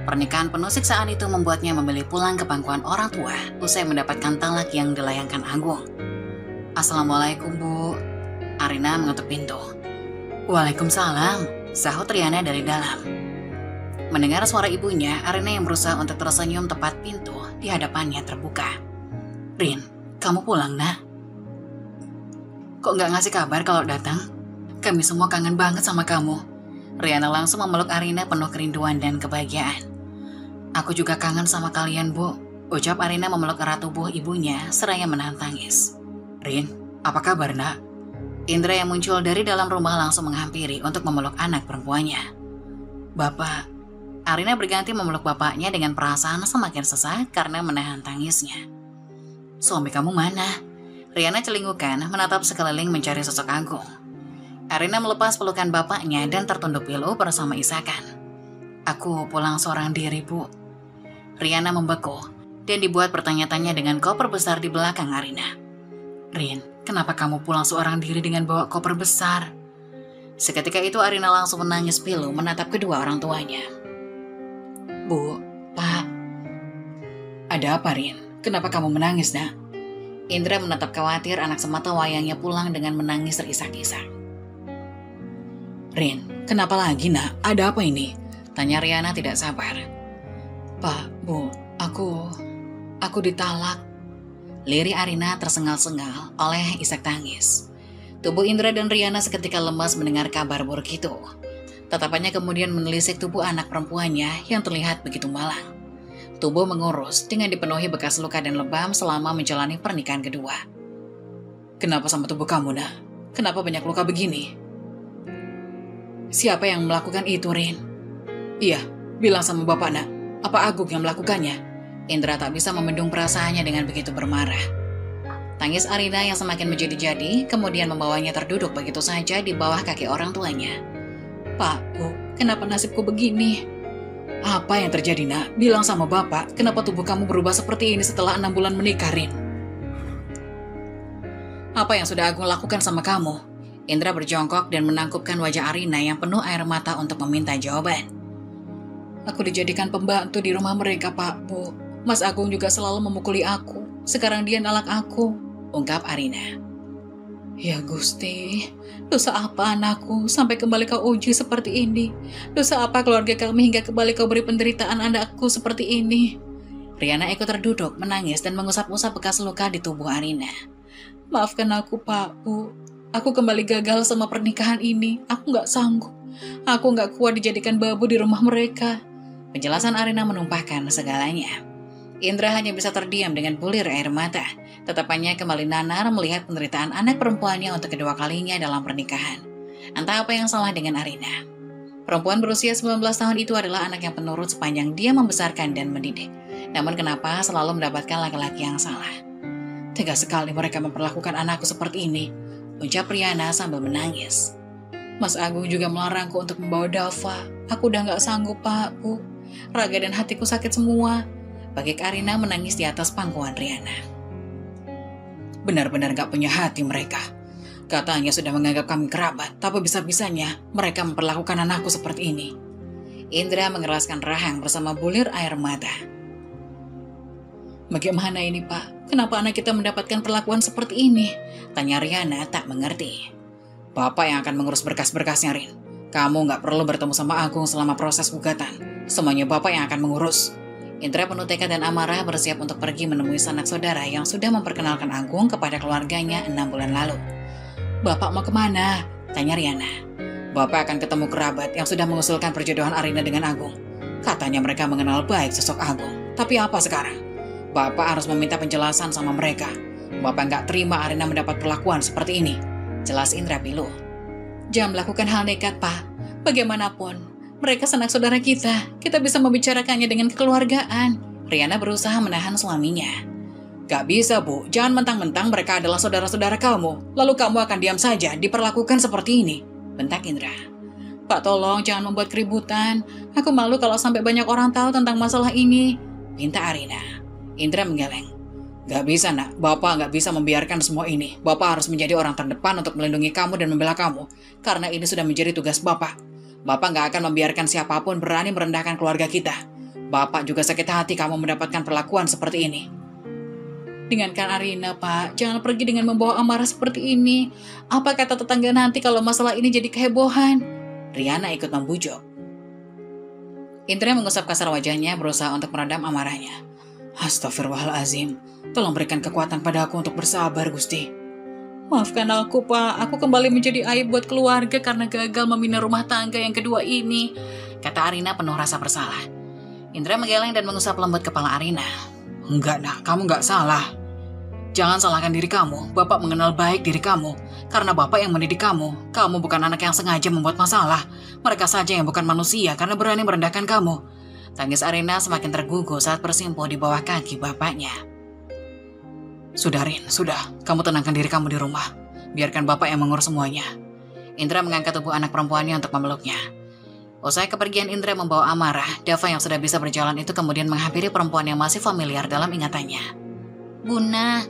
Pernikahan penuh siksaan itu membuatnya memilih pulang ke pangkuan orang tua usai mendapatkan talak yang dilayangkan Agung. Assalamualaikum, Bu. Arina mengetuk pintu. Waalaikumsalam, sahut Riana dari dalam. Mendengar suara ibunya, Arina yang berusaha untuk tersenyum tepat pintu di hadapannya terbuka. Rin, kamu pulang, Nak? Kok nggak ngasih kabar kalau datang? Kami semua kangen banget sama kamu. Riana langsung memeluk Arina penuh kerinduan dan kebahagiaan. Aku juga kangen sama kalian, Bu. Ucap Arina memeluk erat tubuh ibunya seraya menahan tangis. Rin, apa kabar, Nak? Indra yang muncul dari dalam rumah langsung menghampiri untuk memeluk anak perempuannya. Bapak. Arina berganti memeluk bapaknya dengan perasaan semakin sesak karena menahan tangisnya. Suami kamu mana? Riana celingukan menatap sekeliling mencari sosok Agung. Arina melepas pelukan bapaknya dan tertunduk pilu bersama isakan. Aku pulang seorang diri, Bu. Riana membeku dan dibuat bertanya-tanya dengan koper besar di belakang Arina. Rin, kenapa kamu pulang seorang diri dengan bawa koper besar? Seketika itu Arina langsung menangis pilu menatap kedua orang tuanya. Bu, Pak. Ada apa, Rin? Kenapa kamu menangis, Nak? Indra menatap khawatir anak semata wayangnya pulang dengan menangis terisak-isak. Rin, kenapa lagi, Nak? Ada apa ini? Tanya Riana tidak sabar. Pak, Bu, aku ditalak. Lirih Arina tersengal-sengal oleh isak tangis. Tubuh Indra dan Riana seketika lemas mendengar kabar buruk itu. Tatapannya kemudian menelisik tubuh anak perempuannya yang terlihat begitu malang. Tubuh mengurus dengan dipenuhi bekas luka dan lebam selama menjalani pernikahan kedua. Kenapa sama tubuh kamu, nak? Kenapa banyak luka begini? Siapa yang melakukan itu, Rin? Iya, bilang sama bapak, nak. Apa Agung yang melakukannya? Indra tak bisa membendung perasaannya dengan begitu bermarah. Tangis Arina yang semakin menjadi-jadi, kemudian membawanya terduduk begitu saja di bawah kaki orang tuanya. Pak, Bu, kenapa nasibku begini? Apa yang terjadi, nak? Bilang sama bapak, kenapa tubuh kamu berubah seperti ini setelah 6 bulan menikah, Rin? Apa yang sudah Agung lakukan sama kamu? Indra berjongkok dan menangkupkan wajah Arina yang penuh air mata untuk meminta jawaban. Aku dijadikan pembantu di rumah mereka, Pak, Bu. Mas Agung juga selalu memukuli aku. Sekarang dia nalak aku, ungkap Arina. Ya Gusti, dosa apa anakku sampai kembali kau uji seperti ini? Dosa apa keluarga kami hingga kembali kau beri penderitaan anakku seperti ini? Riana ikut terduduk, menangis dan mengusap-usap bekas luka di tubuh Arina. Maafkan aku, Pak, Bu. Aku kembali gagal sama pernikahan ini. Aku nggak sanggup. Aku nggak kuat dijadikan babu di rumah mereka. Penjelasan Arina menumpahkan segalanya. Indra hanya bisa terdiam dengan bulir air mata. Tatapannya kembali nanar melihat penderitaan anak perempuannya untuk kedua kalinya dalam pernikahan. Entah apa yang salah dengan Arina. Perempuan berusia 19 tahun itu adalah anak yang penurut sepanjang dia membesarkan dan mendidik. Namun kenapa selalu mendapatkan laki-laki yang salah? Tegas sekali mereka memperlakukan anakku seperti ini, ucap Riana sambil menangis. Mas Agung juga melarangku untuk membawa Dava. Aku udah gak sanggup, Pak, Bu. Raga dan hatiku sakit semua. Bagi Arina menangis di atas pangkuan Riana. Benar-benar gak punya hati mereka. Katanya sudah menganggap kami kerabat, tapi bisa-bisanya mereka memperlakukan anakku seperti ini. Indra mengeraskan rahang bersama bulir air mata. Bagaimana ini, Pak? Kenapa anak kita mendapatkan perlakuan seperti ini? Tanya Riana tak mengerti. Bapak yang akan mengurus berkas-berkasnya, Rin. Kamu nggak perlu bertemu sama Agung selama proses gugatan. Semuanya Bapak yang akan mengurus. Indra penuh tekad dan amarah bersiap untuk pergi menemui sanak saudara yang sudah memperkenalkan Agung kepada keluarganya 6 bulan lalu. Bapak mau kemana? Tanya Riana. Bapak akan ketemu kerabat yang sudah mengusulkan perjodohan Arina dengan Agung. Katanya mereka mengenal baik sosok Agung. Tapi apa sekarang? Bapak harus meminta penjelasan sama mereka. Bapak nggak terima Arina mendapat perlakuan seperti ini. Jelas Indra pilu. Jangan melakukan hal nekat, Pak. Bagaimanapun, mereka sanak saudara kita. Kita bisa membicarakannya dengan kekeluargaan. Riana berusaha menahan suaminya. Gak bisa, Bu. Jangan mentang-mentang mereka adalah saudara-saudara kamu. Lalu kamu akan diam saja diperlakukan seperti ini. Bentak Indra. Pak, tolong jangan membuat keributan. Aku malu kalau sampai banyak orang tahu tentang masalah ini. Pinta Arina. Indra menggeleng. Gak bisa, nak. Bapak gak bisa membiarkan semua ini. Bapak harus menjadi orang terdepan untuk melindungi kamu dan membela kamu. Karena ini sudah menjadi tugas Bapak. Bapak gak akan membiarkan siapapun berani merendahkan keluarga kita. Bapak juga sakit hati kamu mendapatkan perlakuan seperti ini. Dengarkan Arina, Pak. Jangan pergi dengan membawa amarah seperti ini. Apa kata tetangga nanti kalau masalah ini jadi kehebohan? Riana ikut membujuk. Indra mengusap kasar wajahnya berusaha untuk meredam amarahnya. Astagfirullahalazim. Tolong berikan kekuatan padaku untuk bersabar, Gusti. Maafkan aku, Pak. Aku kembali menjadi aib buat keluarga karena gagal membina rumah tangga yang kedua ini, kata Arina penuh rasa bersalah. Indra menggeleng dan mengusap lembut kepala Arina. Enggak, nak. Kamu enggak salah. Jangan salahkan diri kamu. Bapak mengenal baik diri kamu. Karena Bapak yang mendidik kamu. Kamu bukan anak yang sengaja membuat masalah. Mereka saja yang bukan manusia karena berani merendahkan kamu. Tangis Arina semakin tergugu saat bersimpuh di bawah kaki bapaknya. Sudah, Rin, sudah. Kamu tenangkan diri kamu di rumah. Biarkan Bapak yang mengurus semuanya. Indra mengangkat tubuh anak perempuannya untuk memeluknya. Usai kepergian Indra membawa amarah, Dava yang sudah bisa berjalan itu kemudian menghampiri perempuan yang masih familiar dalam ingatannya. Bunda,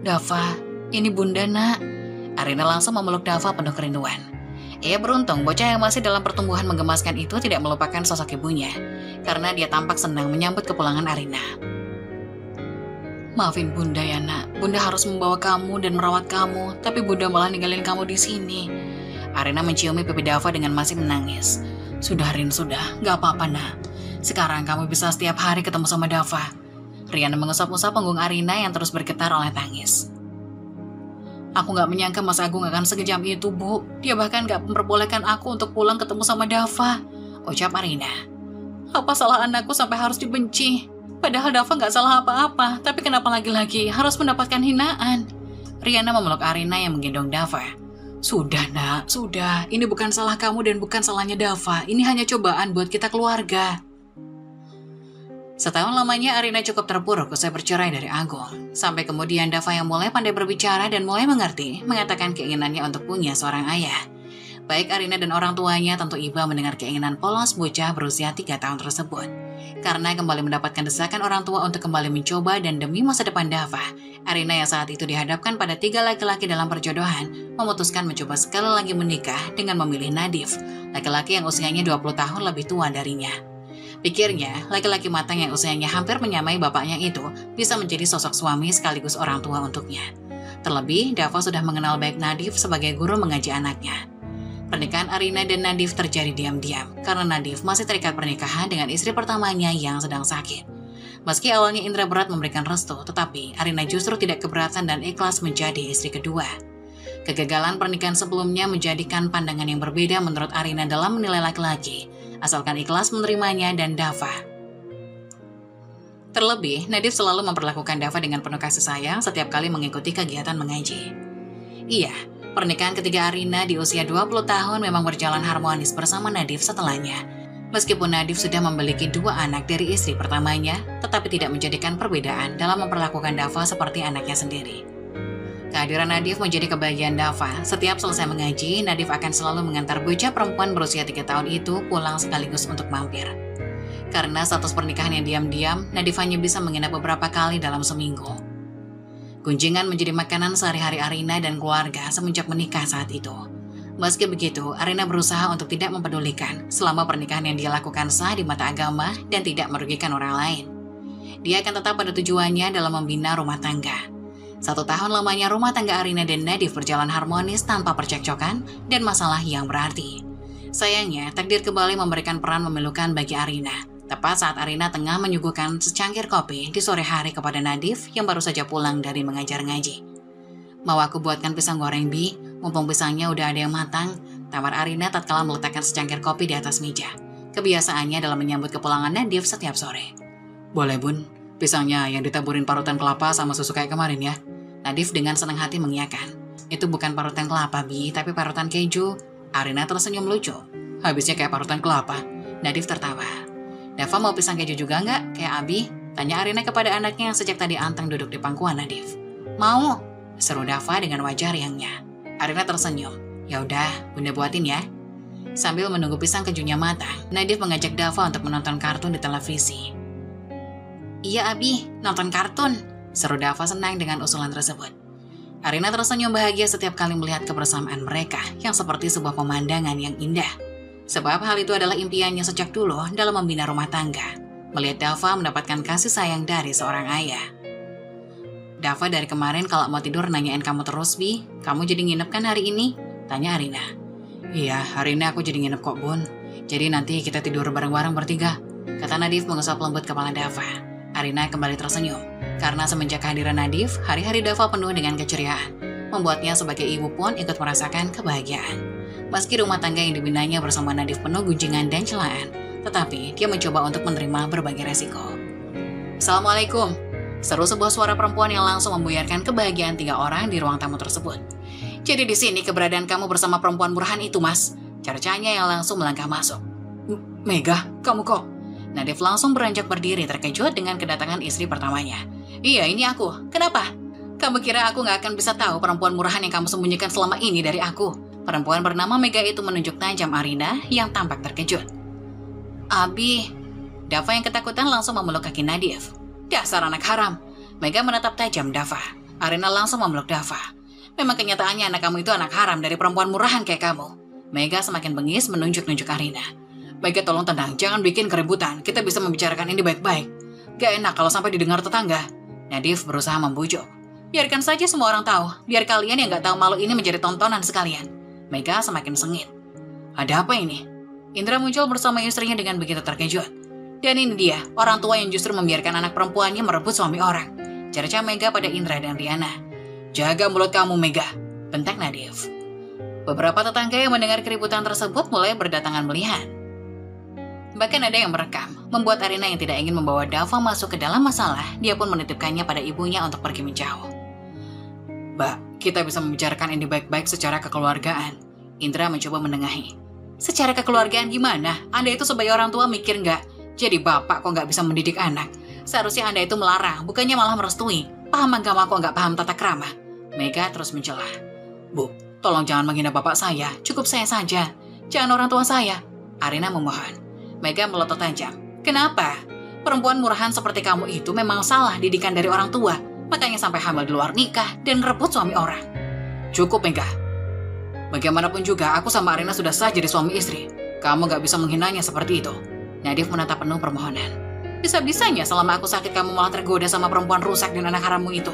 Dava, ini Bunda, nak. Arina langsung memeluk Dava penuh kerinduan. Ia beruntung bocah yang masih dalam pertumbuhan menggemaskan itu tidak melupakan sosok ibunya, karena dia tampak senang menyambut kepulangan Arina. Maafin Bunda ya, nak. Bunda harus membawa kamu dan merawat kamu, tapi Bunda malah ninggalin kamu di sini. Arina menciumi pipi Dava dengan masih menangis. Sudah, Rin, sudah. Gak apa-apa, nak. Sekarang kamu bisa setiap hari ketemu sama Dava. Riana mengusap-usap punggung Arina yang terus bergetar oleh tangis. Aku gak menyangka Mas Agung akan sekejam itu, Bu. Dia bahkan gak memperbolehkan aku untuk pulang ketemu sama Dava, ucap Arina. Apa salah anakku sampai harus dibenci? Padahal Dava gak salah apa-apa, tapi kenapa lagi-lagi harus mendapatkan hinaan? Riana memeluk Arina yang menggendong Dava. Sudah nak, sudah. Ini bukan salah kamu dan bukan salahnya Dava. Ini hanya cobaan buat kita keluarga. Setahun lamanya Arina cukup terpuruk usai bercerai dari Agung. Sampai kemudian Dava yang mulai pandai berbicara dan mulai mengerti, mengatakan keinginannya untuk punya seorang ayah. Baik Arina dan orang tuanya tentu iba mendengar keinginan polos bocah berusia 3 tahun tersebut. Karena kembali mendapatkan desakan orang tua untuk kembali mencoba dan demi masa depan Dava, Arina yang saat itu dihadapkan pada 3 laki-laki dalam perjodohan, memutuskan mencoba sekali lagi menikah dengan memilih Nadif, laki-laki yang usianya 20 tahun lebih tua darinya. Pikirnya, laki-laki matang yang usianya hampir menyamai bapaknya itu bisa menjadi sosok suami sekaligus orang tua untuknya. Terlebih, Dava sudah mengenal baik Nadif sebagai guru mengaji anaknya. Pernikahan Arina dan Nadif terjadi diam-diam karena Nadif masih terikat pernikahan dengan istri pertamanya yang sedang sakit. Meski awalnya Indra berat memberikan restu, tetapi Arina justru tidak keberatan dan ikhlas menjadi istri kedua. Kegagalan pernikahan sebelumnya menjadikan pandangan yang berbeda menurut Arina dalam menilai laki-laki, asalkan ikhlas menerimanya dan Dava. Terlebih, Nadif selalu memperlakukan Dava dengan penuh kasih sayang setiap kali mengikuti kegiatan mengaji. Iya, pernikahan ketiga Arina di usia 20 tahun memang berjalan harmonis bersama Nadif setelahnya. Meskipun Nadif sudah memiliki 2 anak dari istri pertamanya, tetapi tidak menjadikan perbedaan dalam memperlakukan Dava seperti anaknya sendiri. Kehadiran Nadif menjadi kebahagiaan Dava. Setiap selesai mengaji, Nadif akan selalu mengantar bocah perempuan berusia 3 tahun itu pulang sekaligus untuk mampir. Karena status pernikahan yang diam-diam, Nadif hanya bisa menginap beberapa kali dalam seminggu. Kunjungan menjadi makanan sehari-hari Arina dan keluarga semenjak menikah saat itu. Meski begitu, Arina berusaha untuk tidak mempedulikan selama pernikahan yang dia lakukan sah di mata agama dan tidak merugikan orang lain. Dia akan tetap pada tujuannya dalam membina rumah tangga. 1 tahun lamanya rumah tangga Arina dan Nadif berjalan harmonis tanpa percekcokan dan masalah yang berarti. Sayangnya, takdir kembali memberikan peran memilukan bagi Arina. Tepat saat Arina tengah menyuguhkan secangkir kopi di sore hari kepada Nadif yang baru saja pulang dari mengajar ngaji. Mau aku buatkan pisang goreng, Bi? Mumpung pisangnya udah ada yang matang, tawar Arina tatkala meletakkan secangkir kopi di atas meja. Kebiasaannya dalam menyambut kepulangan Nadif setiap sore. Boleh, Bun. Pisangnya yang ditaburin parutan kelapa sama susu kayak kemarin ya. Nadif dengan senang hati mengiyakan. Itu bukan parutan kelapa, Bi, tapi parutan keju. Arina tersenyum lucu. Habisnya kayak parutan kelapa. Nadif tertawa. Dava mau pisang keju juga nggak? Kayak Abi? Tanya Arina kepada anaknya yang sejak tadi anteng duduk di pangkuan Nadif. Mau, seru Dava dengan wajah riangnya. Arina tersenyum. Ya udah, Bunda buatin ya. Sambil menunggu pisang kejunya matang, Nadif mengajak Dava untuk menonton kartun di televisi. Iya Abi, nonton kartun. Seru Dava senang dengan usulan tersebut. Arina tersenyum bahagia setiap kali melihat kebersamaan mereka yang seperti sebuah pemandangan yang indah. Sebab hal itu adalah impiannya sejak dulu dalam membina rumah tangga. Melihat Dava mendapatkan kasih sayang dari seorang ayah. Dava dari kemarin kalau mau tidur nanyain kamu terus, Bi. Kamu jadi nginep kan hari ini? Tanya Arina. Iya, hari ini aku jadi nginep kok, Bun. Jadi nanti kita tidur bareng-bareng bertiga. Kata Nadif mengusap lembut kepala Dava. Arina kembali tersenyum. Karena semenjak kehadiran Nadif, hari-hari Dava penuh dengan keceriaan. Membuatnya sebagai ibu pun ikut merasakan kebahagiaan. Meski rumah tangga yang dibinanya bersama Nadif penuh gunjingan dan celaan, tetapi dia mencoba untuk menerima berbagai resiko. Assalamualaikum. Seru sebuah suara perempuan yang langsung membuyarkan kebahagiaan 3 orang di ruang tamu tersebut. Jadi di sini keberadaan kamu bersama perempuan murahan itu, Mas. Cercanya yang langsung melangkah masuk. Mega, kamu kok? Nadif langsung beranjak berdiri terkejut dengan kedatangan istri pertamanya. Iya, ini aku. Kenapa? Kamu kira aku gak akan bisa tahu perempuan murahan yang kamu sembunyikan selama ini dari aku? Perempuan bernama Mega itu menunjuk tajam Arina yang tampak terkejut. Abi, Dava yang ketakutan langsung memeluk kaki Nadif. Dasar anak haram. Mega menatap tajam Dava. Arina langsung memeluk Dava. Memang kenyataannya anak kamu itu anak haram dari perempuan murahan kayak kamu. Mega semakin bengis menunjuk-nunjuk Arina. Mega tolong tenang, jangan bikin keributan. Kita bisa membicarakan ini baik-baik. Gak enak kalau sampai didengar tetangga. Nadif berusaha membujuk. Biarkan saja semua orang tahu. Biar kalian yang gak tahu malu ini menjadi tontonan sekalian. Mega semakin sengit. Ada apa ini? Indra muncul bersama istrinya dengan begitu terkejut. Dan ini dia, orang tua yang justru membiarkan anak perempuannya merebut suami orang. Cerca Mega pada Indra dan Riana. Jaga mulut kamu, Mega, bentak Nadif. Beberapa tetangga yang mendengar keributan tersebut mulai berdatangan melihat. Bahkan ada yang merekam, membuat Arina yang tidak ingin membawa Dava masuk ke dalam masalah, dia pun menitipkannya pada ibunya untuk pergi menjauh. Mbak, Kita bisa membicarakan ini baik-baik secara kekeluargaan. Indra mencoba menengahi. Secara kekeluargaan gimana? Anda itu sebagai orang tua mikir nggak? Jadi bapak kok nggak bisa mendidik anak? Seharusnya Anda itu melarang, bukannya malah merestui. Paham agama kok nggak paham tata krama? Mega terus mencela. Bu, tolong jangan menghina bapak saya. Cukup saya saja. Jangan orang tua saya. Arina memohon. Mega melotot tajam. Kenapa? Perempuan murahan seperti kamu itu memang salah didikan dari orang tua. Makanya sampai hamil di luar nikah dan rebut suami orang. Cukup, Mega. Bagaimanapun juga, aku sama Arina sudah sah jadi suami istri. Kamu gak bisa menghinanya seperti itu. Nadif menatap penuh permohonan. Bisa-bisanya selama aku sakit kamu malah tergoda sama perempuan rusak dan anak harammu itu.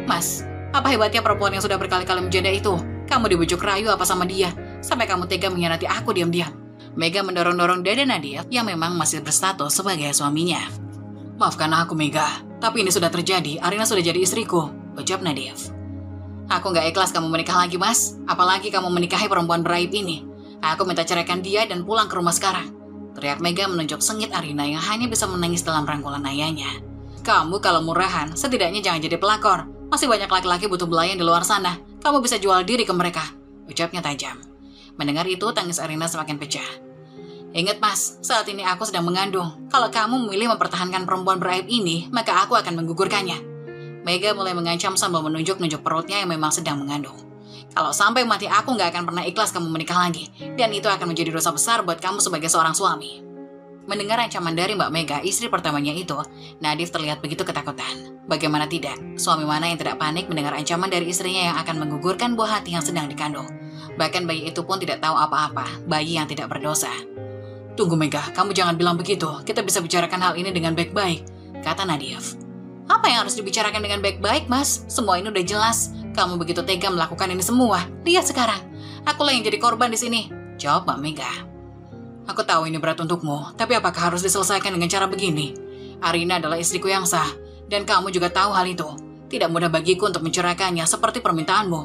Mas, apa hebatnya perempuan yang sudah berkali-kali menjanda itu? Kamu dibujuk rayu apa sama dia? Sampai kamu tega mengkhianati aku diam-diam. Mega mendorong-dorong dada Nadif yang memang masih berstatus sebagai suaminya. Maafkan aku, Mega. Tapi ini sudah terjadi, Arina sudah jadi istriku, ucap Nadif. Aku gak ikhlas kamu menikah lagi, Mas. Apalagi kamu menikahi perempuan beraib ini. Aku minta ceraikan dia dan pulang ke rumah sekarang. Teriak Mega menunjuk sengit Arina yang hanya bisa menangis dalam rangkulan ayahnya. Kamu kalau murahan, setidaknya jangan jadi pelakor. Masih banyak laki-laki butuh belayan di luar sana. Kamu bisa jual diri ke mereka, ucapnya tajam. Mendengar itu, tangis Arina semakin pecah. Ingat, Mas, saat ini aku sedang mengandung. Kalau kamu memilih mempertahankan perempuan beraib ini, maka aku akan menggugurkannya. Mega mulai mengancam sambil menunjuk-nunjuk perutnya yang memang sedang mengandung. Kalau sampai mati aku gak akan pernah ikhlas kamu menikah lagi. Dan itu akan menjadi dosa besar buat kamu sebagai seorang suami. Mendengar ancaman dari Mbak Mega, istri pertamanya itu, Nadif terlihat begitu ketakutan. Bagaimana tidak, suami mana yang tidak panik mendengar ancaman dari istrinya yang akan menggugurkan buah hati yang sedang dikandung. Bahkan bayi itu pun tidak tahu apa-apa, bayi yang tidak berdosa. Tunggu Mega, kamu jangan bilang begitu. Kita bisa bicarakan hal ini dengan baik-baik, kata Nadif. Apa yang harus dibicarakan dengan baik-baik, Mas? Semua ini udah jelas. Kamu begitu tega melakukan ini semua. Lihat sekarang. Akulah yang jadi korban di sini, jawab Mbak Mega. Aku tahu ini berat untukmu, tapi apakah harus diselesaikan dengan cara begini? Arina adalah istriku yang sah, dan kamu juga tahu hal itu. Tidak mudah bagiku untuk menceraikannya seperti permintaanmu.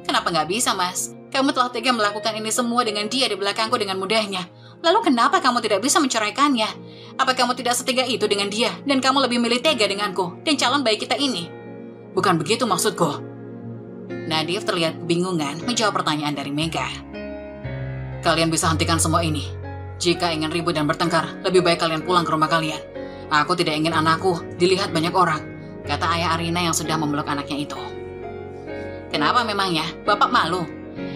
Kenapa nggak bisa, Mas? Kamu telah tega melakukan ini semua dengan dia di belakangku dengan mudahnya. Lalu kenapa kamu tidak bisa menceraikannya? Apa kamu tidak setega itu dengan dia, dan kamu lebih milih tega denganku, dan calon bayi kita ini? Bukan begitu maksudku. Nadif terlihat bingungan menjawab pertanyaan dari Mega. Kalian bisa hentikan semua ini. Jika ingin ribut dan bertengkar, lebih baik kalian pulang ke rumah kalian. Aku tidak ingin anakku dilihat banyak orang, kata ayah Arina yang sudah memeluk anaknya itu. Kenapa memangnya? Bapak malu?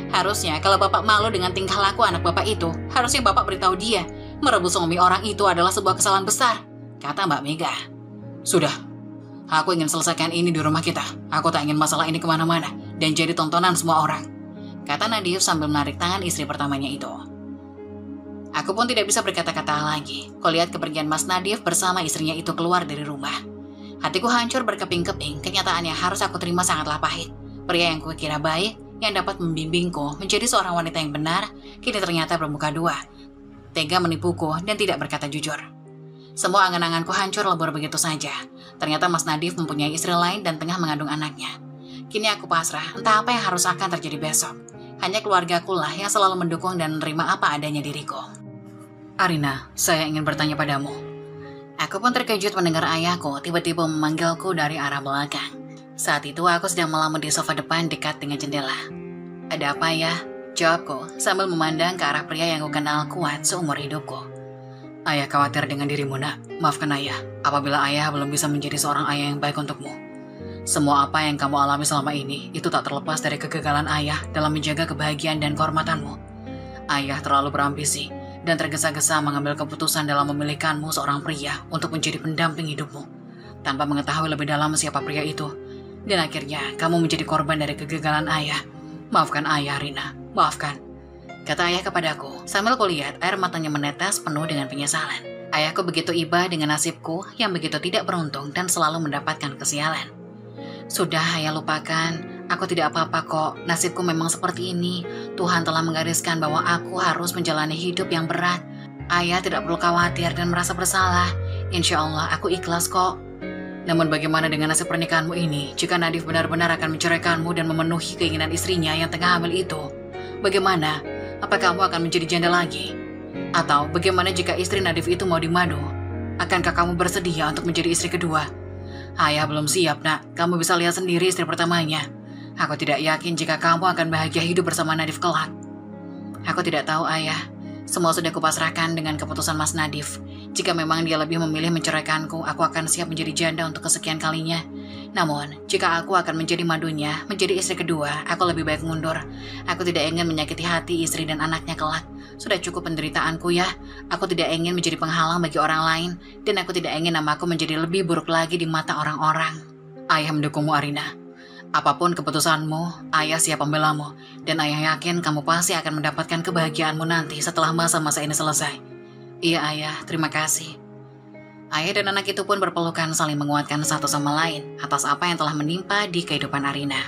Harusnya kalau bapak malu dengan tingkah laku anak bapak itu, harusnya bapak beritahu dia. Merebut suami orang itu adalah sebuah kesalahan besar, kata Mbak Mega. Sudah, aku ingin selesaikan ini di rumah kita. Aku tak ingin masalah ini kemana-mana dan jadi tontonan semua orang, kata Nadif sambil menarik tangan istri pertamanya itu. Aku pun tidak bisa berkata-kata lagi. Kulihat kepergian Mas Nadif bersama istrinya itu keluar dari rumah. Hatiku hancur berkeping-keping. Kenyataannya harus aku terima sangatlah pahit. Pria yang kukira baik, yang dapat membimbingku menjadi seorang wanita yang benar, kini ternyata bermuka dua. Tega menipuku dan tidak berkata jujur. Semua angan-anganku hancur lebur begitu saja. Ternyata Mas Nadif mempunyai istri lain dan tengah mengandung anaknya. Kini aku pasrah, entah apa yang harus akan terjadi besok. Hanya keluargaku lah yang selalu mendukung dan menerima apa adanya diriku. Arina, saya ingin bertanya padamu. Aku pun terkejut mendengar ayahku tiba-tiba memanggilku dari arah belakang. Saat itu aku sedang melamun di sofa depan dekat dengan jendela. Ada apa ya? Jawabku sambil memandang ke arah pria yang kukenal kuat seumur hidupku. Ayah khawatir dengan dirimu, nak. Maafkan ayah, apabila ayah belum bisa menjadi seorang ayah yang baik untukmu. Semua apa yang kamu alami selama ini, itu tak terlepas dari kegagalan ayah dalam menjaga kebahagiaan dan kehormatanmu. Ayah terlalu berambisi dan tergesa-gesa mengambil keputusan dalam memilihkanmu seorang pria untuk menjadi pendamping hidupmu, tanpa mengetahui lebih dalam siapa pria itu. Dan akhirnya kamu menjadi korban dari kegagalan ayah. Maafkan ayah, Rina. Maafkan, kata ayah kepadaku sambil kulihat air matanya menetes penuh dengan penyesalan. Ayahku begitu iba dengan nasibku yang begitu tidak beruntung dan selalu mendapatkan kesialan. Sudah, ayah lupakan. Aku tidak apa-apa kok. Nasibku memang seperti ini. Tuhan telah menggariskan bahwa aku harus menjalani hidup yang berat. Ayah tidak perlu khawatir dan merasa bersalah. Insya Allah aku ikhlas kok. Namun bagaimana dengan nasib pernikahanmu ini jika Nadif benar-benar akan menceraikanmu dan memenuhi keinginan istrinya yang tengah hamil itu? Bagaimana? Apa kamu akan menjadi janda lagi? Atau bagaimana jika istri Nadif itu mau dimadu? Akankah kamu bersedia untuk menjadi istri kedua? Ayah belum siap, nak. Kamu bisa lihat sendiri istri pertamanya. Aku tidak yakin jika kamu akan bahagia hidup bersama Nadif kelak. Aku tidak tahu, Ayah. Semua sudah kupasrahkan dengan keputusan Mas Nadif. Jika memang dia lebih memilih menceraikanku, aku akan siap menjadi janda untuk kesekian kalinya. Namun, jika aku akan menjadi madunya, menjadi istri kedua, aku lebih baik mundur. Aku tidak ingin menyakiti hati istri dan anaknya kelak. Sudah cukup penderitaanku ya. Aku tidak ingin menjadi penghalang bagi orang lain, dan aku tidak ingin namaku menjadi lebih buruk lagi di mata orang-orang. Ayah mendukungmu, Arina. Apapun keputusanmu, Ayah siap membelamu, dan Ayah yakin kamu pasti akan mendapatkan kebahagiaanmu nanti setelah masa-masa ini selesai. Iya, Ayah, terima kasih. Ayah dan anak itu pun berpelukan saling menguatkan satu sama lain atas apa yang telah menimpa di kehidupan Arina.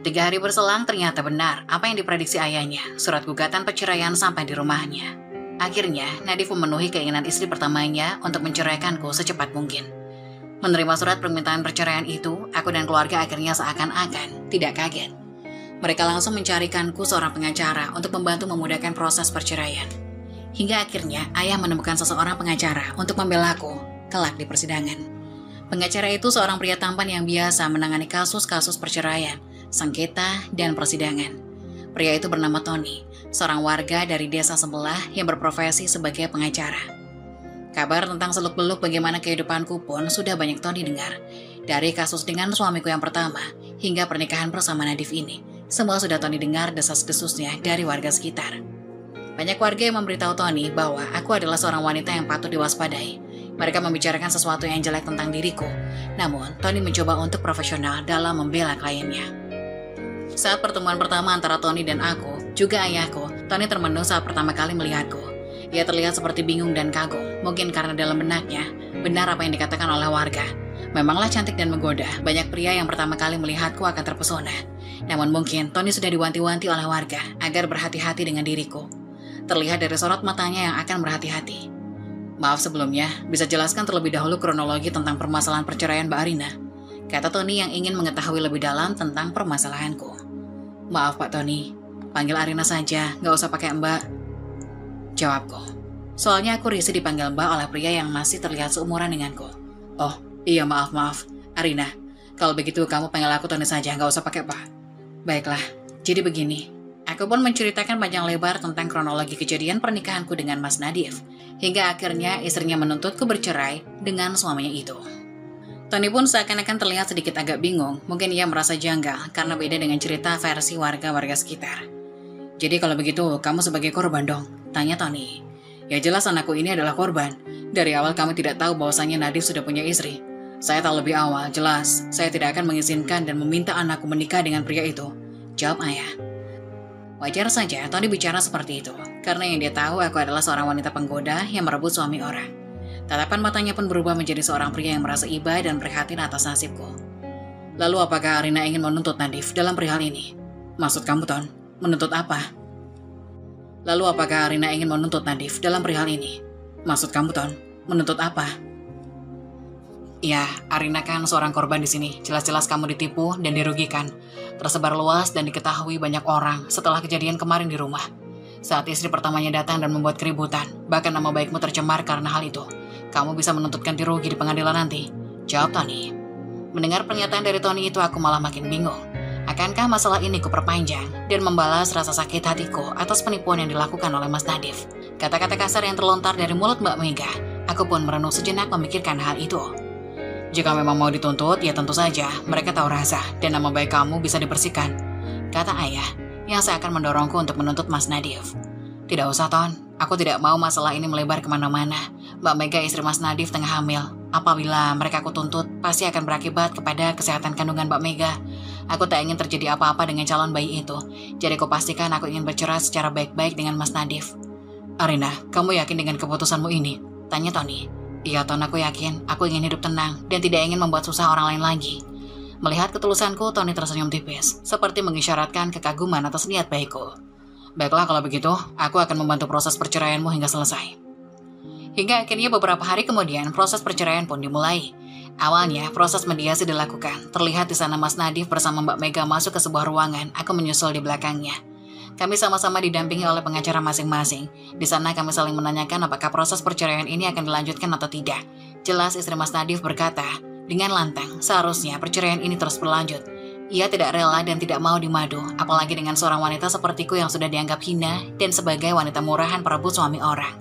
3 hari berselang ternyata benar apa yang diprediksi ayahnya, surat gugatan perceraian sampai di rumahnya. Akhirnya, Nadif memenuhi keinginan istri pertamanya untuk menceraikanku secepat mungkin. Menerima surat permintaan perceraian itu, aku dan keluarga akhirnya seakan-akan tidak kaget. Mereka langsung mencarikanku seorang pengacara untuk membantu memudahkan proses perceraian. Hingga akhirnya ayah menemukan seseorang pengacara untuk membelaku kelak di persidangan. Pengacara itu seorang pria tampan yang biasa menangani kasus-kasus perceraian, sengketa, dan persidangan. Pria itu bernama Tony, seorang warga dari desa sebelah yang berprofesi sebagai pengacara. Kabar tentang seluk-beluk bagaimana kehidupanku pun sudah banyak Tony dengar. Dari kasus dengan suamiku yang pertama hingga pernikahan bersama Nadif ini, semua sudah Tony dengar desas-desusnya dari warga sekitar. Banyak warga yang memberitahu Tony bahwa aku adalah seorang wanita yang patut diwaspadai. Mereka membicarakan sesuatu yang jelek tentang diriku. Namun, Tony mencoba untuk profesional dalam membela kliennya. Saat pertemuan pertama antara Tony dan aku, juga ayahku, Tony termenung saat pertama kali melihatku. Ia terlihat seperti bingung dan kagum, mungkin karena dalam benaknya, benar apa yang dikatakan oleh warga. Memanglah cantik dan menggoda, banyak pria yang pertama kali melihatku akan terpesona. Namun mungkin Tony sudah diwanti-wanti oleh warga agar berhati-hati dengan diriku. Terlihat dari sorot matanya yang akan berhati-hati. Maaf sebelumnya, bisa jelaskan terlebih dahulu kronologi tentang permasalahan perceraian Mbak Arina? Kata Tony yang ingin mengetahui lebih dalam tentang permasalahanku. Maaf Pak Tony, panggil Arina saja, nggak usah pakai Mbak. Jawabku. Soalnya aku risih dipanggil Mbak oleh pria yang masih terlihat seumuran denganku. Oh, iya maaf. Arina, kalau begitu kamu panggil aku Tony saja, nggak usah pakai Pak. Baiklah, jadi begini. Aku pun menceritakan panjang lebar tentang kronologi kejadian pernikahanku dengan Mas Nadif, hingga akhirnya istrinya menuntutku bercerai dengan suaminya itu. Tony pun seakan-akan terlihat sedikit agak bingung, mungkin ia merasa janggal karena beda dengan cerita versi warga-warga sekitar. Jadi kalau begitu, kamu sebagai korban dong? Tanya Tony. Ya jelas anakku ini adalah korban. Dari awal kami tidak tahu bahwasannya Nadif sudah punya istri. Saya tahu lebih awal, jelas. Saya tidak akan mengizinkan dan meminta anakku menikah dengan pria itu. Jawab ayah. Wajar saja Tony bicara seperti itu, karena yang dia tahu aku adalah seorang wanita penggoda yang merebut suami orang. Tatapan matanya pun berubah menjadi seorang pria yang merasa iba dan prihatin atas nasibku. Lalu apakah Arina ingin menuntut Nadif dalam perihal ini? Maksud kamu, Ton? Menuntut apa? Lalu apakah Arina ingin menuntut Nadif dalam perihal ini? Maksud kamu, Ton? Menuntut apa? Ya, Arina kan seorang korban di sini. Jelas-jelas kamu ditipu dan dirugikan. Tersebar luas dan diketahui banyak orang setelah kejadian kemarin di rumah. Saat istri pertamanya datang dan membuat keributan, bahkan nama baikmu tercemar karena hal itu. Kamu bisa menuntut ganti rugi di pengadilan nanti. Jawab Tony. Mendengar pernyataan dari Tony itu aku malah makin bingung. Akankah masalah ini kuperpanjang dan membalas rasa sakit hatiku atas penipuan yang dilakukan oleh Mas Nadif? Kata-kata kasar yang terlontar dari mulut Mbak Mega, aku pun merenung sejenak memikirkan hal itu. Jika memang mau dituntut, ya tentu saja mereka tahu rasa dan nama baik kamu bisa dibersihkan, kata ayah yang seakan mendorongku untuk menuntut Mas Nadif. Tidak usah, Ton. Aku tidak mau masalah ini melebar kemana-mana. Mbak Mega istri Mas Nadif tengah hamil. Apabila mereka aku tuntut, pasti akan berakibat kepada kesehatan kandungan Mbak Mega. Aku tak ingin terjadi apa-apa dengan calon bayi itu. Jadi aku pastikan aku ingin bercerai secara baik-baik dengan Mas Nadif. Arina, kamu yakin dengan keputusanmu ini? Tanya Tony. Iya, Ton, aku yakin. Aku ingin hidup tenang dan tidak ingin membuat susah orang lain lagi. Melihat ketulusanku, Tony tersenyum tipis, seperti mengisyaratkan kekaguman atas niat baikku. Baiklah kalau begitu, aku akan membantu proses perceraianmu hingga selesai. Hingga akhirnya beberapa hari kemudian, proses perceraian pun dimulai. Awalnya, proses mediasi dilakukan. Terlihat di sana Mas Nadif bersama Mbak Mega masuk ke sebuah ruangan. Aku menyusul di belakangnya. Kami sama-sama didampingi oleh pengacara masing-masing. Di sana kami saling menanyakan apakah proses perceraian ini akan dilanjutkan atau tidak. Jelas istri Mas Nadif berkata, dengan lantang, seharusnya perceraian ini terus berlanjut. Ia tidak rela dan tidak mau dimadu, apalagi dengan seorang wanita sepertiku yang sudah dianggap hina dan sebagai wanita murahan perebut suami orang.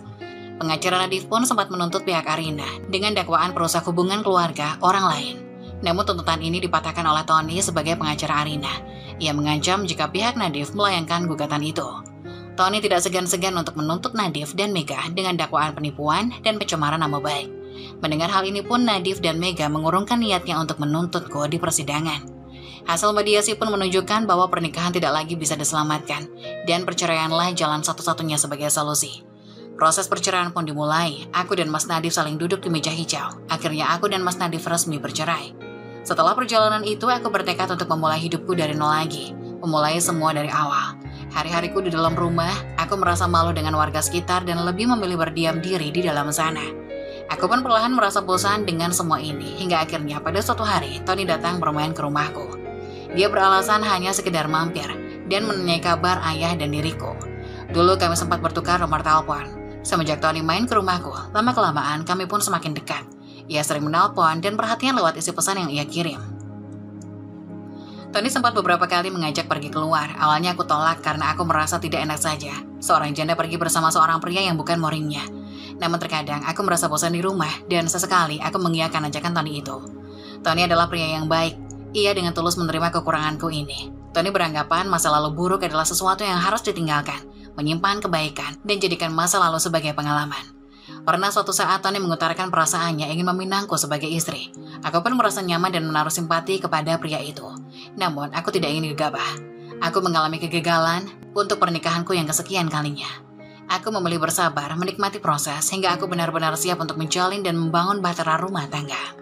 Pengacara Nadif pun sempat menuntut pihak Arina dengan dakwaan perusak hubungan keluarga orang lain. Namun tuntutan ini dipatahkan oleh Tony sebagai pengacara Arina. Ia mengancam jika pihak Nadif melayangkan gugatan itu. Tony tidak segan-segan untuk menuntut Nadif dan Mega dengan dakwaan penipuan dan pencemaran nama baik. Mendengar hal ini pun Nadif dan Mega mengurungkan niatnya untuk menuntutku di persidangan. Hasil mediasi pun menunjukkan bahwa pernikahan tidak lagi bisa diselamatkan dan perceraianlah jalan satu-satunya sebagai solusi. Proses perceraian pun dimulai. Aku dan Mas Nadif saling duduk di meja hijau. Akhirnya aku dan Mas Nadif resmi bercerai. Setelah perjalanan itu, aku bertekad untuk memulai hidupku dari nol lagi. Memulai semua dari awal. Hari-hariku di dalam rumah, aku merasa malu dengan warga sekitar dan lebih memilih berdiam diri di dalam sana. Aku pun perlahan merasa bosan dengan semua ini, hingga akhirnya pada suatu hari, Tony datang bermain ke rumahku. Dia beralasan hanya sekedar mampir dan menanyai kabar ayah dan diriku. Dulu kami sempat bertukar nomor telepon. Semenjak Tony main ke rumahku, lama-kelamaan kami pun semakin dekat. Ia sering menelpon dan perhatian lewat isi pesan yang ia kirim. Tony sempat beberapa kali mengajak pergi keluar. Awalnya aku tolak karena aku merasa tidak enak saja. Seorang janda pergi bersama seorang pria yang bukan moringnya. Namun terkadang aku merasa bosan di rumah dan sesekali aku mengiyakan ajakan Tony itu. Tony adalah pria yang baik. Ia dengan tulus menerima kekuranganku ini. Tony beranggapan masa lalu buruk adalah sesuatu yang harus ditinggalkan, menyimpan kebaikan, dan jadikan masa lalu sebagai pengalaman. Pernah suatu saat Tony mengutarakan perasaannya ingin meminangku sebagai istri. Aku pun merasa nyaman dan menaruh simpati kepada pria itu. Namun aku tidak ingin gegabah. Aku mengalami kegagalan untuk pernikahanku yang kesekian kalinya. Aku memilih bersabar, menikmati proses, hingga aku benar-benar siap untuk menjalin dan membangun bahtera rumah tangga.